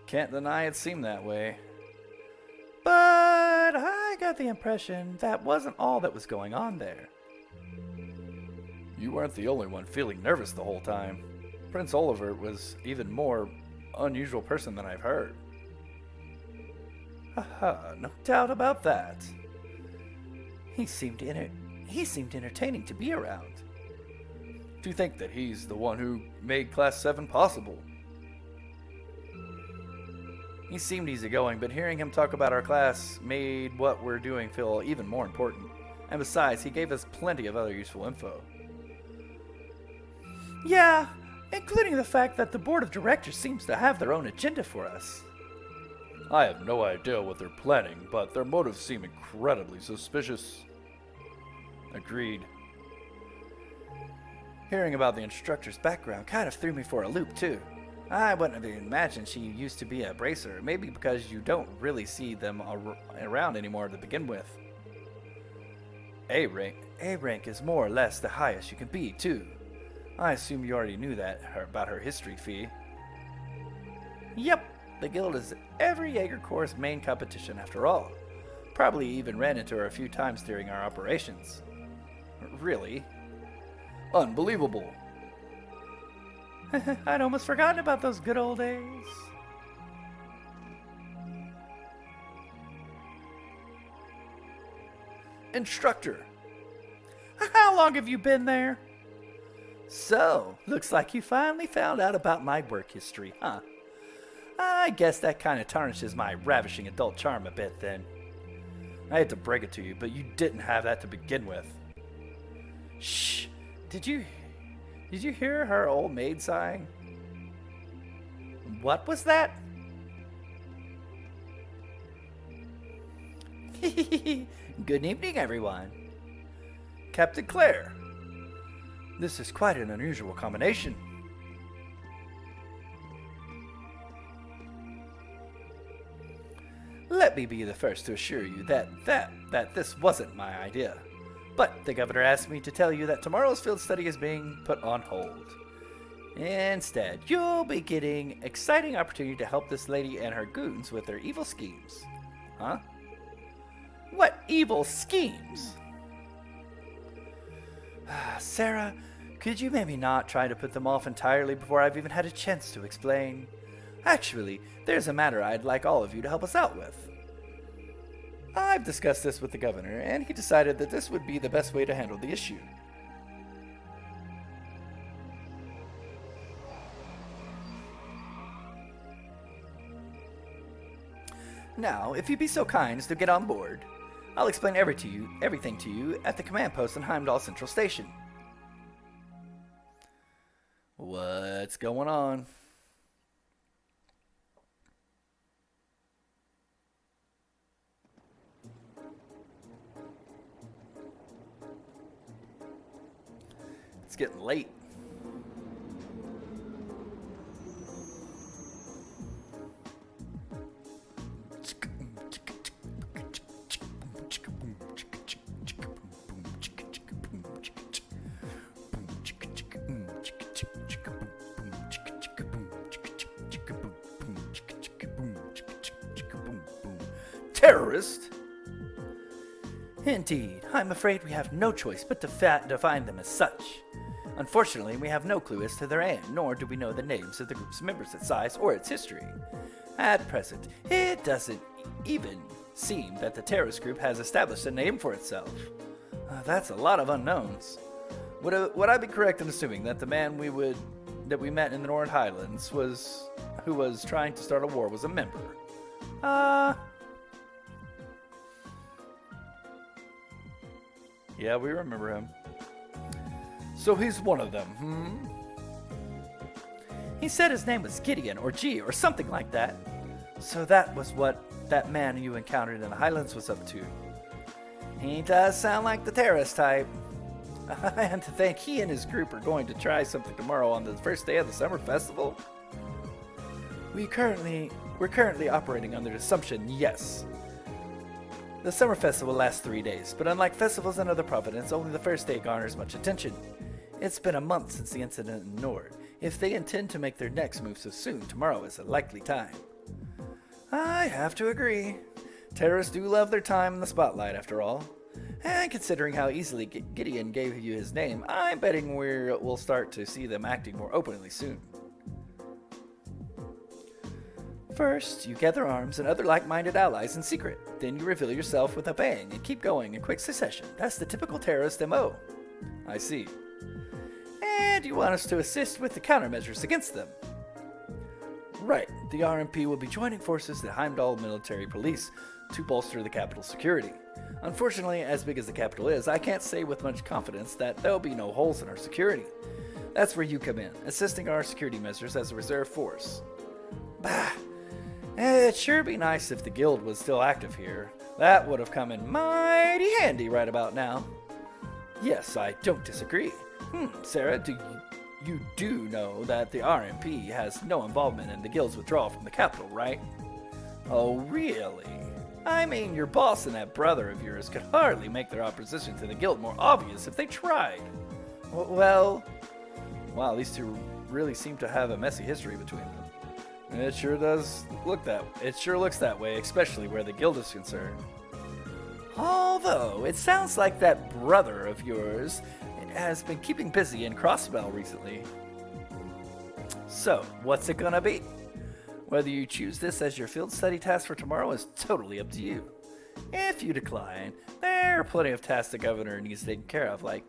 Can't deny it seemed that way. But I got the impression that wasn't all that was going on there. You weren't the only one feeling nervous the whole time. Prince Olivert was even more unusual person than I've heard. Haha, no doubt about that. He seemed entertaining to be around. Do you think that he's the one who made Class 7 possible? He seemed easygoing, but hearing him talk about our class made what we're doing feel even more important. And besides, he gave us plenty of other useful info. Yeah, including the fact that the board of directors seems to have their own agenda for us. I have no idea what they're planning, but their motives seem incredibly suspicious. Agreed. Hearing about the instructor's background kind of threw me for a loop, too. I wouldn't have imagined she used to be a bracer, maybe because you don't really see them around anymore to begin with. A rank is more or less the highest you can be, too. I assume you already knew that about her history fee. Yep, the guild is every Jaeger Corps' main competition after all. Probably even ran into her a few times during our operations. Really? Unbelievable. I'd almost forgotten about those good old days. Instructor. How long have you been there? So, looks like you finally found out about my work history, huh? I guess that kind of tarnishes my ravishing adult charm a bit then. I hate to break it to you, but you didn't have that to begin with. Shh! Did you hear her old maid sighing? What was that? Good evening, everyone. Captain Claire. This is quite an unusual combination. Let me be the first to assure you that this wasn't my idea. But the governor asked me to tell you that tomorrow's field study is being put on hold. Instead, you'll be getting exciting opportunity to help this lady and her goons with their evil schemes. Huh? What evil schemes? Sarah, could you maybe not try to put them off entirely before I've even had a chance to explain? Actually, there's a matter I'd like all of you to help us out with. I've discussed this with the governor, and he decided that this would be the best way to handle the issue. Now, if you'd be so kind as to get on board, I'll explain everything to you at the command post in Heimdall Central Station. What's going on? It's getting late. Terrorist? Indeed, I'm afraid we have no choice but to define them as such. Unfortunately, we have no clue as to their aim, nor do we know the names of the group's members, its size, or its history. At present, it doesn't even seem that the terrorist group has established a name for itself. That's a lot of unknowns. Would I be correct in assuming that the man that we met in the North Highlands who was trying to start a war was a member? Yeah, we remember him. So he's one of them, He said his name was Gideon, or G, or something like that. So that was what that man you encountered in the Highlands was up to. He does sound like the terrorist type. And to think he and his group are going to try something tomorrow on the first day of the summer festival? We're currently operating under the assumption, yes. The summer festival lasts 3 days, but unlike festivals in other provinces, only the first day garners much attention. It's been a month since the incident in Nord. If they intend to make their next move so soon, tomorrow is a likely time. I have to agree. Terrorists do love their time in the spotlight, after all. And considering how easily Gideon gave you his name, I'm betting we'll start to see them acting more openly soon. First, you gather arms and other like-minded allies in secret. Then you reveal yourself with a bang and keep going in quick succession. That's the typical terrorist MO. I see. And you want us to assist with the countermeasures against them. Right, the RMP will be joining forces with Heimdall Military Police to bolster the capital's security. Unfortunately, as big as the capital is, I can't say with much confidence that there'll be no holes in our security. That's where you come in, assisting our security measures as a reserve force. Bah! It'd sure be nice if the guild was still active here. That would have come in mighty handy right about now. Yes, I don't disagree. Sarah, you do know that the RMP has no involvement in the guild's withdrawal from the capital, right? Oh, really? I mean, your boss and that brother of yours could hardly make their opposition to the guild more obvious if they tried. Well, wow, these two really seem to have a messy history between them. It sure does look that. It sure looks that way, especially where the guild is concerned. Although it sounds like that brother of yours has been keeping busy in Crossbell recently. So, what's it gonna be? Whether you choose this as your field study task for tomorrow is totally up to you. If you decline, there are plenty of tasks the governor needs taken care of, like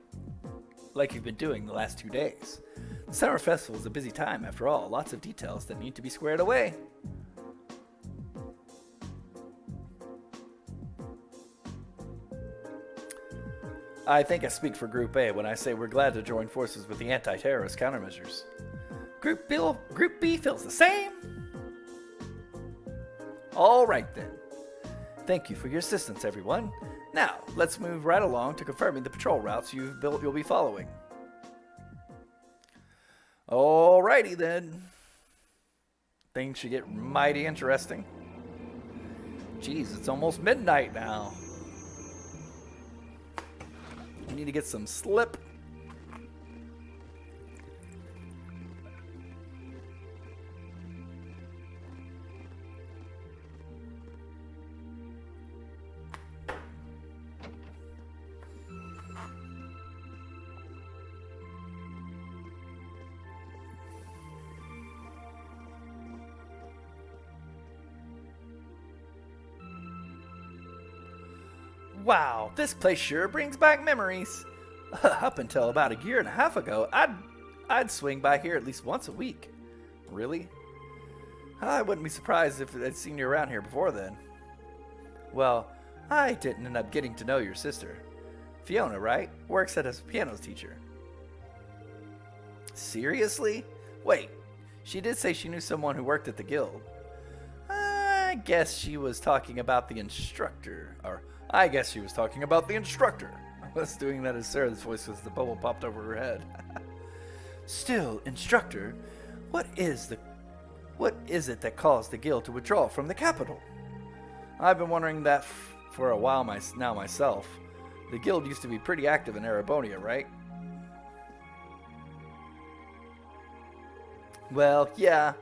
you've been doing the last 2 days. The summer festival is a busy time, after all. Lots of details that need to be squared away. I think I speak for Group A when I say we're glad to join forces with the anti-terrorist countermeasures. Group B feels the same? All right then. Thank you for your assistance, everyone. Now, let's move right along to confirming the patrol routes you'll be following. Alrighty then. Things should get mighty interesting. Jeez, it's almost midnight now. I need to get some slip. Wow, this place sure brings back memories. Up until about 1.5 years ago, I'd swing by here at least once a week. Really? I wouldn't be surprised if I'd seen you around here before then. Well, I didn't end up getting to know your sister. Fiona, right? Works as a piano teacher. Seriously? Wait, she did say she knew someone who worked at the guild. I guess she was talking about the instructor. I was doing that as Sarah's voice as the bubble popped over her head. Still, instructor, what is it that caused the guild to withdraw from the capital? I've been wondering that for a while myself. The guild used to be pretty active in Erebonia, right? Well, yeah.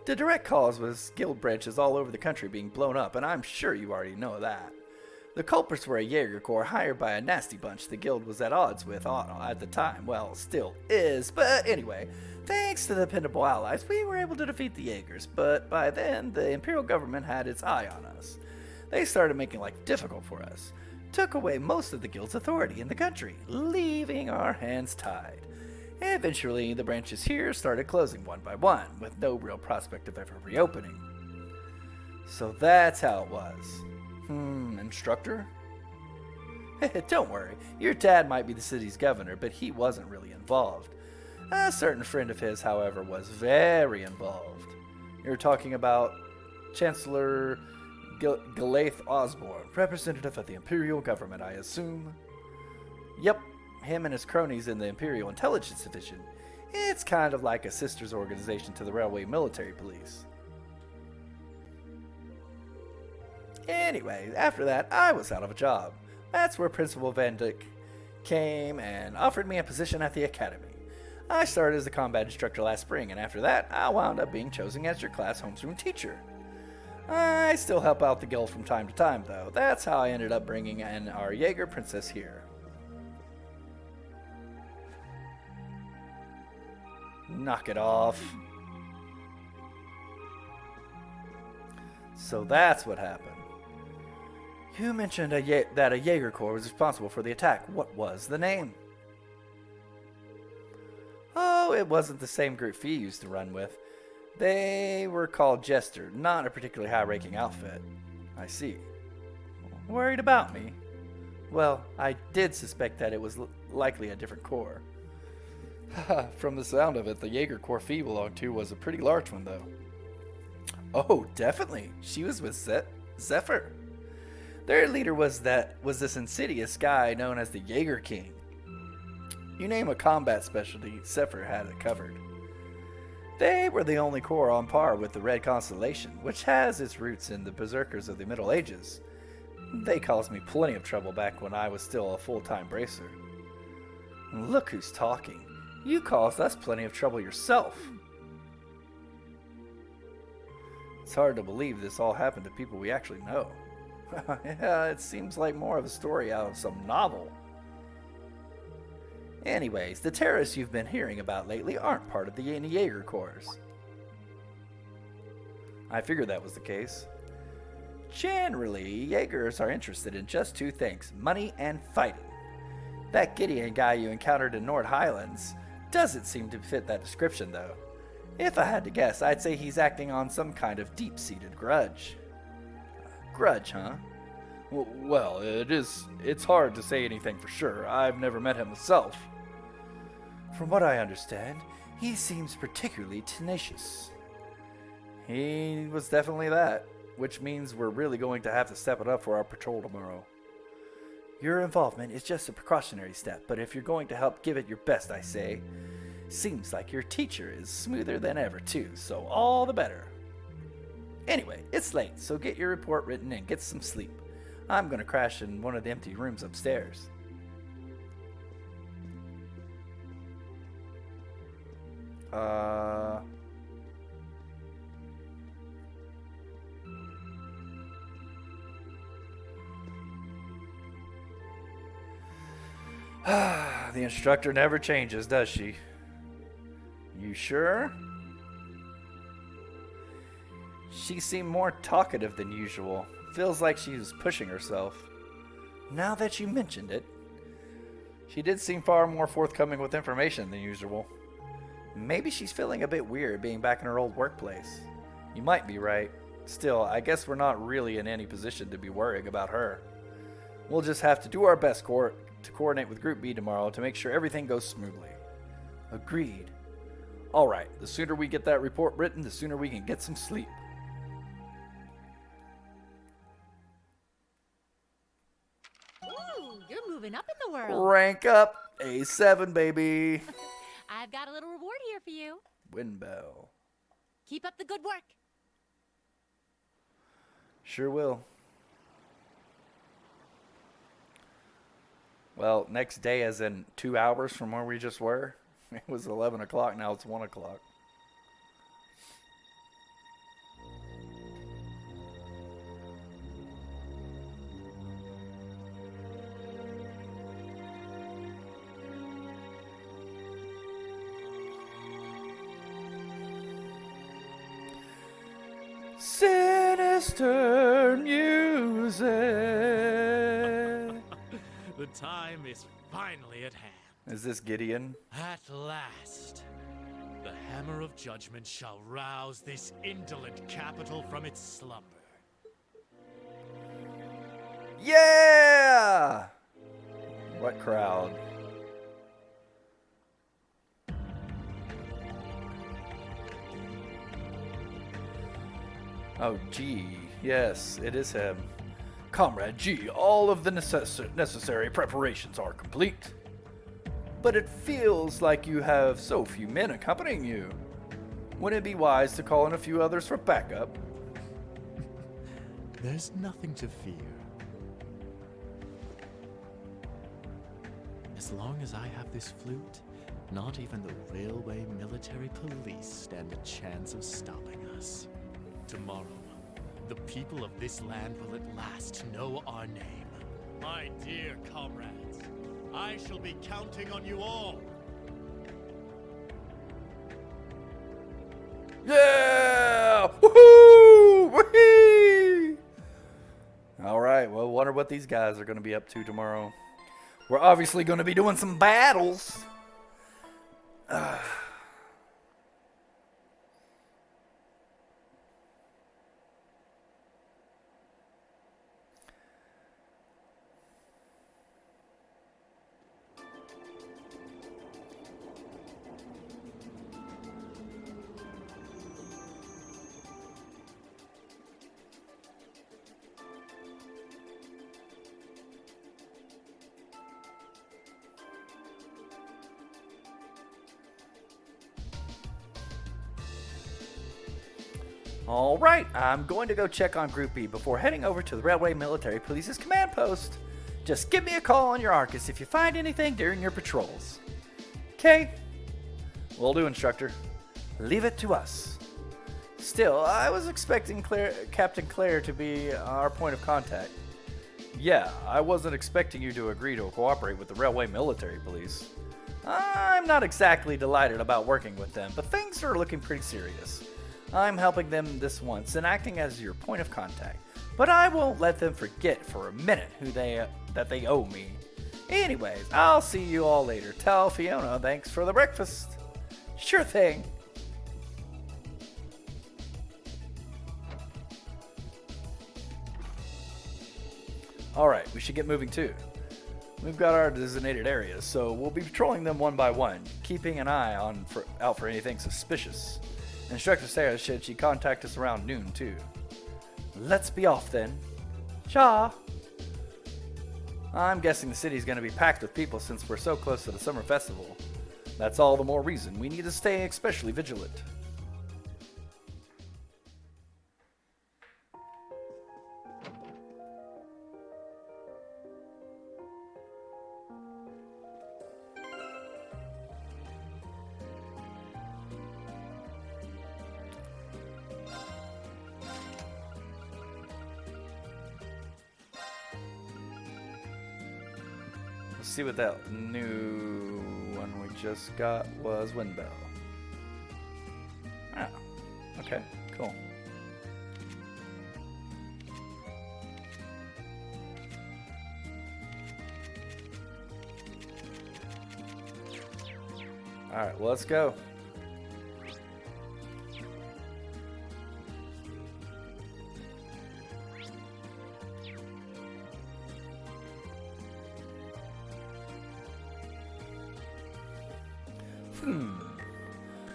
The direct cause was guild branches all over the country being blown up, and I'm sure you already know that. The culprits were a Jaeger Corps hired by a nasty bunch the guild was at odds with at the time. Well, still is, but anyway, thanks to the dependable allies, we were able to defeat the Jaegers, but by then, the Imperial government had its eye on us. They started making life difficult for us, took away most of the guild's authority in the country, leaving our hands tied. Eventually, the branches here started closing one by one, with no real prospect of ever reopening. So that's how it was. Instructor? Don't worry, your dad might be the city's governor, but he wasn't really involved. A certain friend of his, however, was very involved. You're talking about Chancellor Galaith Osborne, representative of the Imperial government, I assume? Yep, him and his cronies in the Imperial Intelligence Division. It's kind of like a sister's organization to the Railway Military Police. Anyway, after that, I was out of a job. That's where Principal Van Dyck came and offered me a position at the academy. I started as a combat instructor last spring, and after that, I wound up being chosen as your class homeroom teacher. I still help out the guild from time to time, though. That's how I ended up bringing in our Jaeger princess here. Knock it off. So that's what happened. You mentioned that a Jaeger Corps was responsible for the attack. What was the name? Oh, it wasn't the same group Fee used to run with. They were called Jester, not a particularly high-ranking outfit. I see. Worried about me? Well, I did suspect that it was likely a different corps. From the sound of it, the Jaeger Corps Fee belonged to was a pretty large one, though. Oh, definitely. She was with Zephyr. Their leader was this insidious guy known as the Jaeger King. You name a combat specialty, Zephyr had it covered. They were the only corps on par with the Red Constellation, which has its roots in the Berserkers of the Middle Ages. They caused me plenty of trouble back when I was still a full-time bracer. And look who's talking. You caused us plenty of trouble yourself. It's hard to believe this all happened to people we actually know. Yeah, it seems like more of a story out of some novel. Anyways, the terrorists you've been hearing about lately aren't part of the Jaeger Corps. I figured that was the case. Generally, Jaegers are interested in just two things, money and fighting. That Gideon guy you encountered in Nord Highlands doesn't seem to fit that description, though. If I had to guess, I'd say he's acting on some kind of deep-seated grudge. Grudge, huh? Well, it's hard to say anything for sure. I've never met him myself. From what I understand, he seems particularly tenacious. He was definitely that, which means we're really going to have to step it up for our patrol tomorrow. Your involvement is just a precautionary step, but if you're going to help, give it your best, I say. Seems like your teacher is smoother than ever, too, so all the better. Anyway, it's late, so get your report written and get some sleep. I'm going to crash in one of the empty rooms upstairs. The instructor never changes, does she? You sure? She seemed more talkative than usual. Feels like she was pushing herself. Now that you mentioned it, she did seem far more forthcoming with information than usual. Maybe she's feeling a bit weird being back in her old workplace. You might be right. Still, I guess we're not really in any position to be worrying about her. We'll just have to do our best to coordinate with Group B tomorrow to make sure everything goes smoothly. Agreed. Alright, the sooner we get that report written, the sooner we can get some sleep. Ooh, you're moving up in the world. Rank up! A7, baby! I've got a little reward here for you. Windbell. Keep up the good work. Sure will. Well, next day as in 2 hours from where we just were. It was 11 o'clock, now it's 1 o'clock. Sinister music. The time is finally at hand. Is this Gideon? At last, the hammer of judgment shall rouse this indolent capital from its slumber. Yeah! What crowd? Oh, G. Yes, it is him. Comrade G, all of the necessary preparations are complete. But it feels like you have so few men accompanying you. Wouldn't it be wise to call in a few others for backup? There's nothing to fear. As long as I have this flute, not even the railway military police stand a chance of stopping us. Tomorrow, the people of this land will at last know our name. My dear comrades, I shall be counting on you all. Yeah! Woohoo! Whee! All right, well, wonder what these guys are going to be up to tomorrow. We're obviously going to be doing some battles. All right, I'm going to go check on Group B before heading over to the Railway Military Police's command post. Just give me a call on your Arcus if you find anything during your patrols. Okay? Will do, Instructor. Leave it to us. Still, I was expecting Captain Claire to be our point of contact. Yeah, I wasn't expecting you to agree to cooperate with the Railway Military Police. I'm not exactly delighted about working with them, but things are looking pretty serious. I'm helping them this once and acting as your point of contact, but I won't let them forget for a minute that they owe me. Anyways, I'll see you all later. Tell Fiona thanks for the breakfast. Sure thing. Alright, we should get moving too. We've got our designated areas, so we'll be patrolling them one by one, keeping an eye out for anything suspicious. Instructor Sarah said she'd contact us around noon, too. Let's be off, then. Cha! I'm guessing the city's going to be packed with people since we're so close to the summer festival. That's all the more reason we need to stay especially vigilant. Let's see what that new one we just got was. Windbell. Ah, okay, cool. Alright, well, let's go.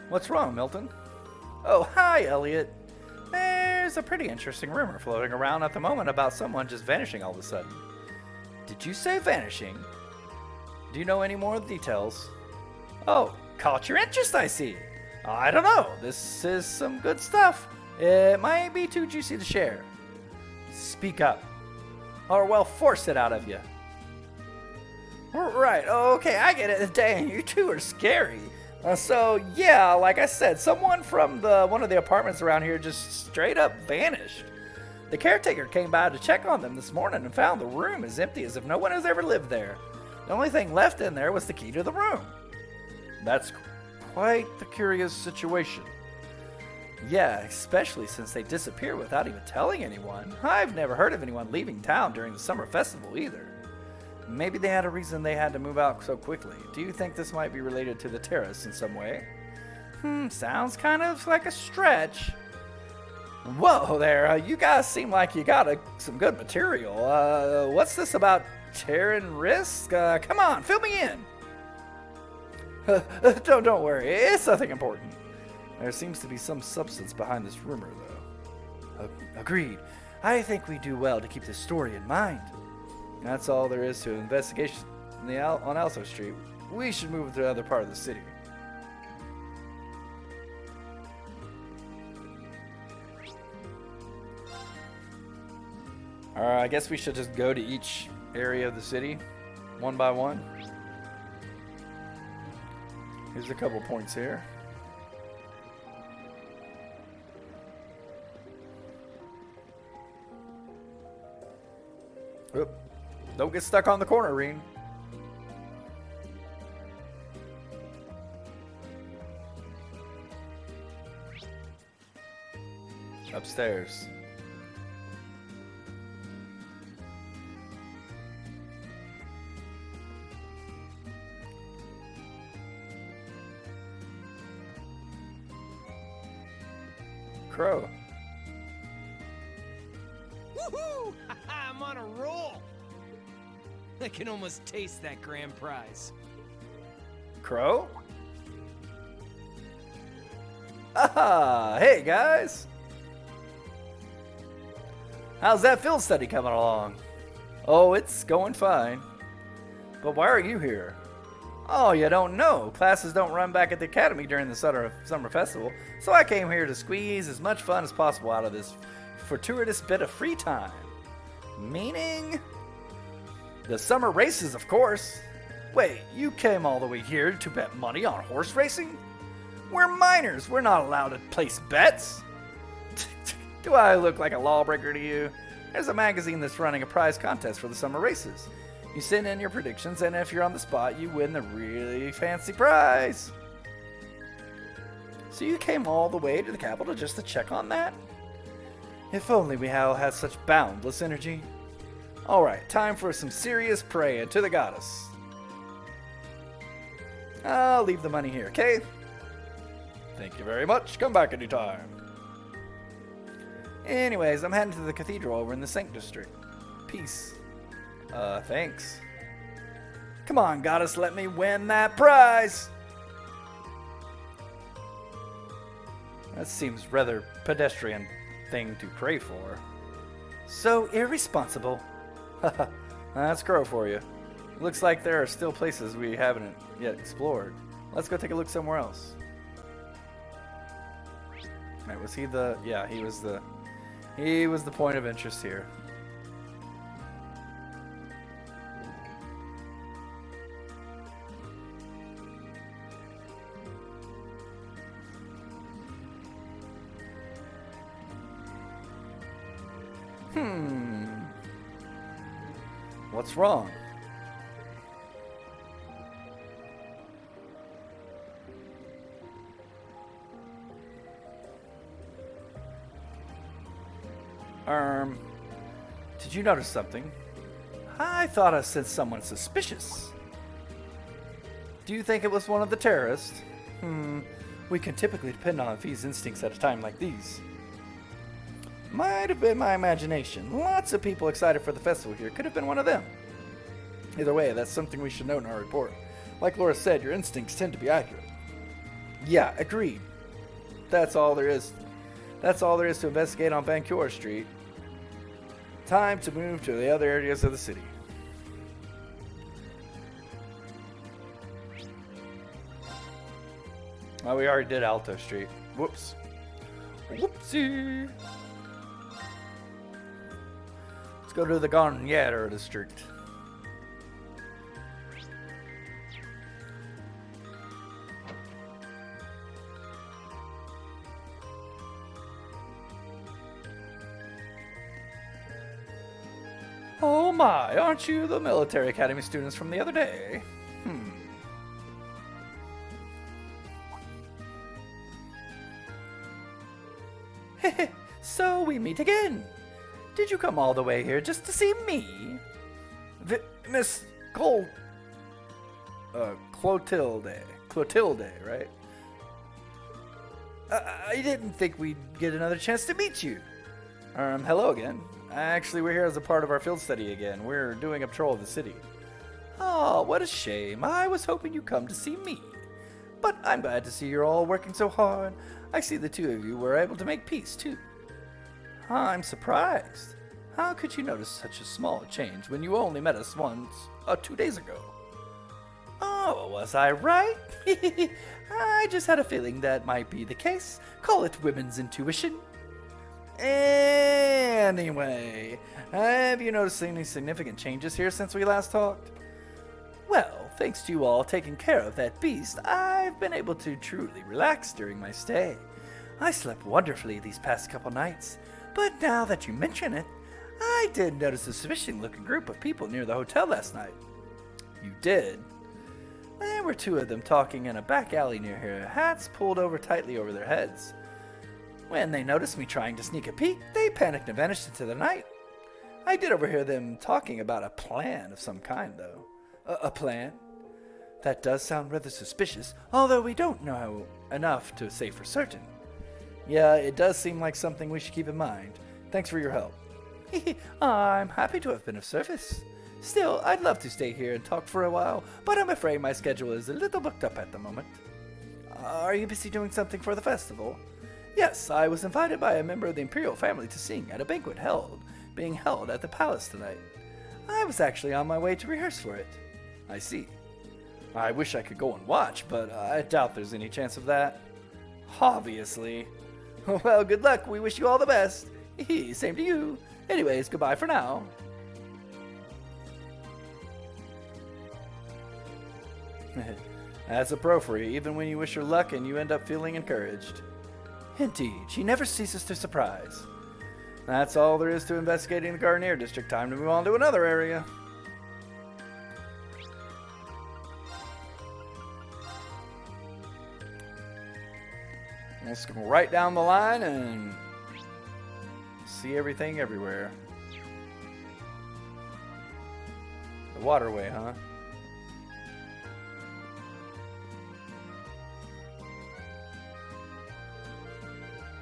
What's wrong, Milton? Oh, hi, Elliot. There's a pretty interesting rumor floating around at the moment about someone just vanishing all of a sudden. Did you say vanishing? Do you know any more details? Oh, caught your interest, I see. I don't know. This is some good stuff. It might be too juicy to share. Speak up. Or, well, force it out of you. Right, okay, I get it. Dang, you two are scary. So, yeah, like I said, someone from one of the apartments around here just straight up vanished. The caretaker came by to check on them this morning and found the room as empty as if no one has ever lived there. The only thing left in there was the key to the room. That's quite the curious situation. Yeah, especially since they disappear without even telling anyone. I've never heard of anyone leaving town during the summer festival either. Maybe they had a reason they had to move out so quickly. Do you think this might be related to the terrace in some way? Sounds kind of like a stretch. Whoa there, you guys seem like you got some good material. What's this about Terran risk? Come on, fill me in. Don't worry, it's nothing important. There seems to be some substance behind this rumor, though. Agreed. I think we do well to keep this story in mind. That's all there is to an investigation on Also Street. We should move to the other part of the city. Alright, I guess we should just go to each area of the city, one by one. Here's a couple points here. Oop. Don't get stuck on the corner, Reen. Upstairs. Crow. Woohoo! I'm on a roll! I can almost taste that grand prize. Crow? Ah, hey guys! How's that field study coming along? Oh, it's going fine. But why are you here? Oh, you don't know. Classes don't run back at the academy during the summer festival, so I came here to squeeze as much fun as possible out of this fortuitous bit of free time. Meaning? The summer races, of course. Wait, you came all the way here to bet money on horse racing? We're minors. We're not allowed to place bets. Do I look like a lawbreaker to you? There's a magazine that's running a prize contest for the summer races. You send in your predictions, and if you're on the spot, you win the really fancy prize. So you came all the way to the capital just to check on that? If only we all had such boundless energy. Alright, time for some serious praying to the goddess. I'll leave the money here, okay? Thank you very much. Come back anytime. Anyways, I'm heading to the cathedral over in the Sank District. Peace. Thanks. Come on, goddess, let me win that prize! That seems rather pedestrian thing to pray for. So irresponsible. Haha, that's Crow for you. Looks like there are still places we haven't yet explored. Let's go take a look somewhere else. Right, was he the... Yeah, he was the point of interest here. What's wrong? Did you notice something? I thought I sensed someone suspicious. Do you think it was one of the terrorists? We can typically depend on Fee's instincts at a time like these. Might have been my imagination. Lots of people excited for the festival here. Could have been one of them. Either way, that's something we should note in our report. Like Laura said, your instincts tend to be accurate. Yeah, agreed. That's all there is. That's all there is to investigate on Vancouver Street. Time to move to the other areas of the city. Oh, we already did Alto Street. Whoops. Whoopsie. Let's go to the Garnier District. Oh my, aren't you the military academy students from the other day? So we meet again. Did you come all the way here just to see me? Miss Clotilde, right? I didn't think we'd get another chance to meet you. Hello again. Actually, we're here as a part of our field study again. We're doing a patrol of the city. Oh, what a shame. I was hoping you'd come to see me. But I'm glad to see you're all working so hard. I see the two of you were able to make peace, too. I'm surprised. How could you notice such a small change when you only met us once 2 days ago? Oh, was I right? I just had a feeling that might be the case. Call it women's intuition. Anyway, have you noticed any significant changes here since we last talked? Well, thanks to you all taking care of that beast, I've been able to truly relax during my stay. I slept wonderfully these past couple nights, but now that you mention it, I did notice a suspicious-looking group of people near the hotel last night. You did? There were two of them talking in a back alley near here, hats pulled over tightly over their heads. When they noticed me trying to sneak a peek, they panicked and vanished into the night. I did overhear them talking about a plan of some kind, though. A plan? That does sound rather suspicious, although we don't know enough to say for certain. Yeah, it does seem like something we should keep in mind. Thanks for your help. I'm happy to have been of service. Still, I'd love to stay here and talk for a while, but I'm afraid my schedule is a little booked up at the moment. Are you busy doing something for the festival? Yes, I was invited by a member of the Imperial family to sing at a banquet being held at the palace tonight. I was actually on my way to rehearse for it. I see. I wish I could go and watch, but I doubt there's any chance of that. Obviously. Well, good luck. We wish you all the best. Same to you. Anyways, goodbye for now. That's a pro for you, even when you wish her luck and you end up feeling encouraged. Indeed, she never ceases to surprise. That's all there is to investigating the Garnier District. Time to move on to another area. Let's go right down the line and see everything everywhere. The waterway, huh?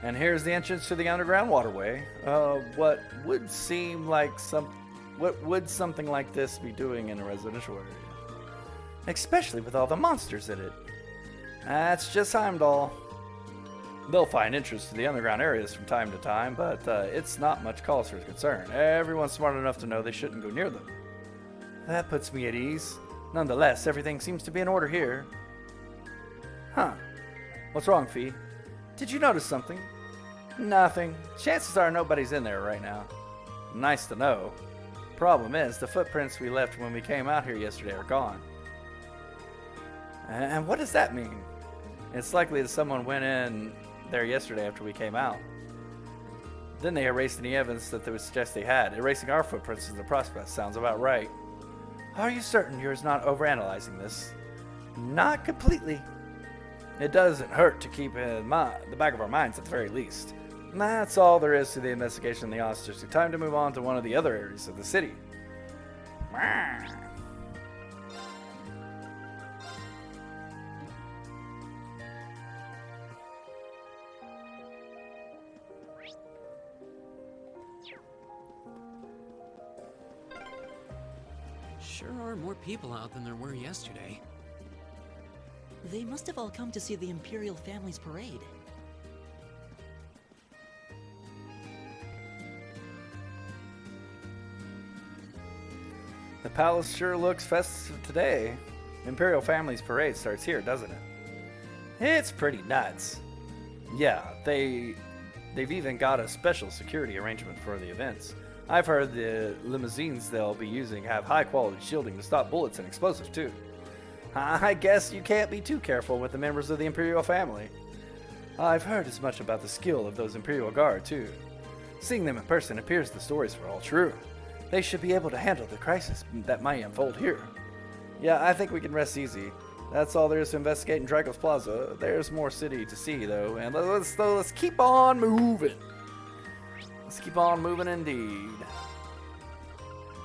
And here's the entrance to the underground waterway. What would something like this be doing in a residential area? Especially with all the monsters in it. That's just Heimdall. They'll find interest in the underground areas from time to time, but it's not much cause for concern. Everyone's smart enough to know they shouldn't go near them. That puts me at ease. Nonetheless, everything seems to be in order here. Huh. What's wrong, Fee? Did you notice something? Nothing. Chances are nobody's in there right now. Nice to know. Problem is, the footprints we left when we came out here yesterday are gone. And what does that mean? It's likely that someone went in there yesterday after we came out. Then they erased any evidence that they would suggest they had. Erasing our footprints in the process sounds about right. Are you certain you're not overanalyzing this? Not completely. It doesn't hurt to keep in the back of our minds at the very least. And that's all there is to the investigation of the Osters. It's time to move on to one of the other areas of the city. Sure are more people out than there were yesterday. They must have all come to see the Imperial family's parade. The palace sure looks festive today. Imperial family's parade starts here, doesn't it? It's pretty nuts. Yeah, they've even got a special security arrangement for the events. I've heard the limousines they'll be using have high-quality shielding to stop bullets and explosives, too. I guess you can't be too careful with the members of the Imperial family. I've heard as much about the skill of those Imperial Guard, too. Seeing them in person appears the stories were all true. They should be able to handle the crisis that might unfold here. Yeah, I think we can rest easy. That's all there is to investigate in Dracos Plaza. There's more city to see, though, and let's keep on moving. Let's keep on moving indeed.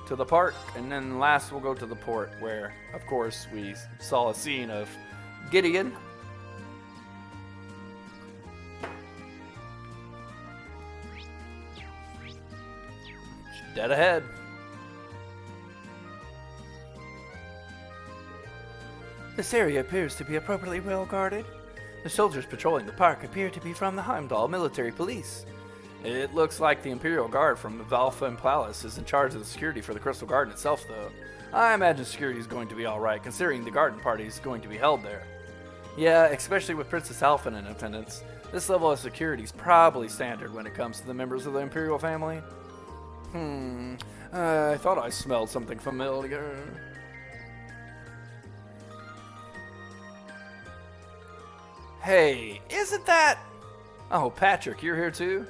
To the park, and then last we'll go to the port, where, of course, we saw a scene of Gideon. Dead ahead. This area appears to be appropriately well guarded. The soldiers patrolling the park appear to be from the Heimdall military police. It looks like the Imperial Guard from the Valfin Palace is in charge of the security for the Crystal Garden itself, though. I imagine security is going to be alright, considering the garden party is going to be held there. Yeah, especially with Princess Alphen in attendance. This level of security is probably standard when it comes to the members of the Imperial family. I thought I smelled something familiar. Hey, isn't that... Oh, Patrick, you're here too?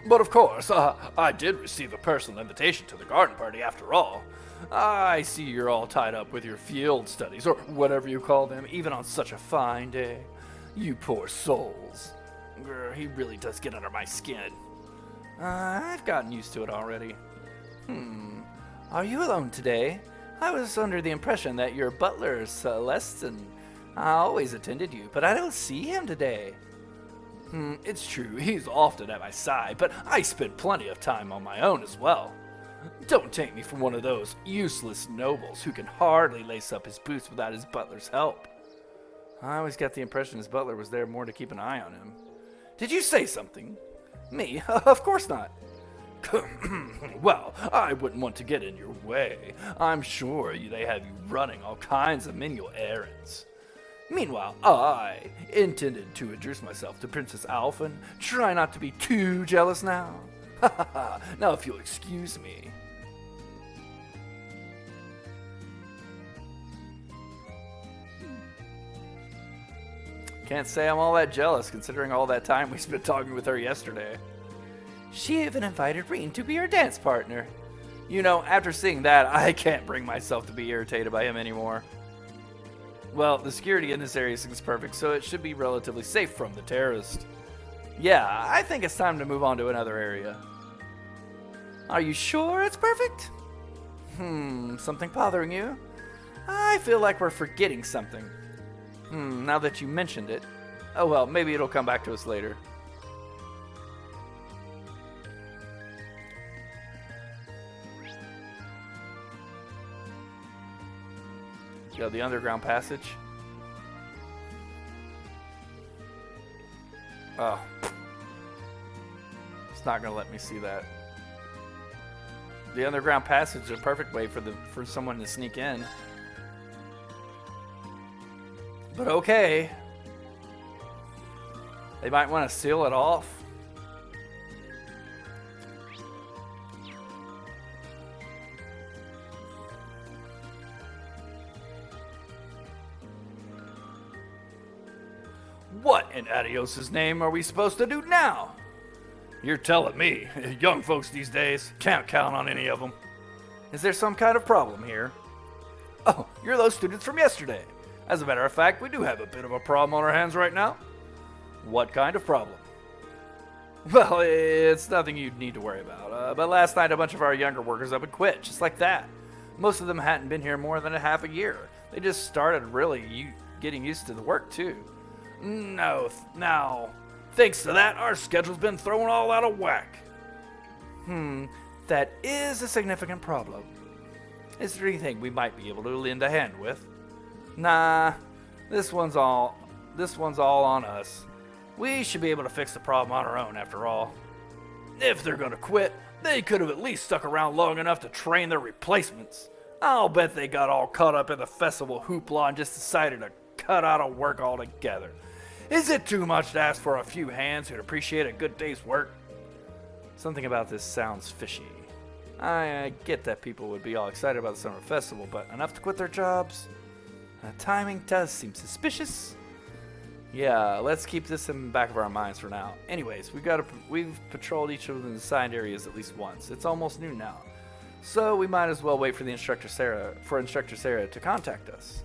But of course, I did receive a personal invitation to the garden party after all. I see you're all tied up with your field studies, or whatever you call them, even on such a fine day. You poor souls. Grr, he really does get under my skin. I've gotten used to it already. Are you alone today? I was under the impression that your butler, Celestin, always attended you, but I don't see him today. It's true, he's often at my side, but I spend plenty of time on my own as well. Don't take me for one of those useless nobles who can hardly lace up his boots without his butler's help. I always got the impression his butler was there more to keep an eye on him. Did you say something? Me? Of course not. Well, I wouldn't want to get in your way. I'm sure they have you running all kinds of menial errands. Meanwhile, I intended to introduce myself to Princess Alphen. Try not to be too jealous now. Now, if you'll excuse me. Can't say I'm all that jealous, considering all that time we spent talking with her yesterday. She even invited Rean to be her dance partner. You know, after seeing that, I can't bring myself to be irritated by him anymore. Well, the security in this area seems perfect, so it should be relatively safe from the terrorists. Yeah, I think it's time to move on to another area. Are you sure it's perfect? Something bothering you? I feel like we're forgetting something. Now that you mentioned it. Oh well, maybe it'll come back to us later. Yeah, the underground passage. Oh. It's not gonna let me see that. The underground passage is a perfect way for someone to sneak in. But okay. They might want to seal it off. What in Adios's name are we supposed to do now? You're telling me, young folks these days can't count on any of them. Is there some kind of problem here? Oh, you're those students from yesterday. As a matter of fact, we do have a bit of a problem on our hands right now. What kind of problem? Well, it's nothing you'd need to worry about. But last night, a bunch of our younger workers up and quit, just like that. Most of them hadn't been here more than a half a year. They just started really getting used to the work, too. No, now, thanks to that, our schedule's been thrown all out of whack. That is a significant problem. Is there anything we might be able to lend a hand with? Nah, This one's all on us. We should be able to fix the problem on our own after all. If they're gonna quit, they could have at least stuck around long enough to train their replacements. I'll bet they got all caught up in the festival hoopla and just decided to cut out of work altogether. Is it too much to ask for a few hands who'd appreciate a good day's work? Something about this sounds fishy. I get that people would be all excited about the summer festival, but enough to quit their jobs? The timing does seem suspicious. Yeah, let's keep this in the back of our minds for now. Anyways, we've patrolled each of the assigned areas at least once. It's almost noon now, so we might as well wait for Instructor Sarah to contact us.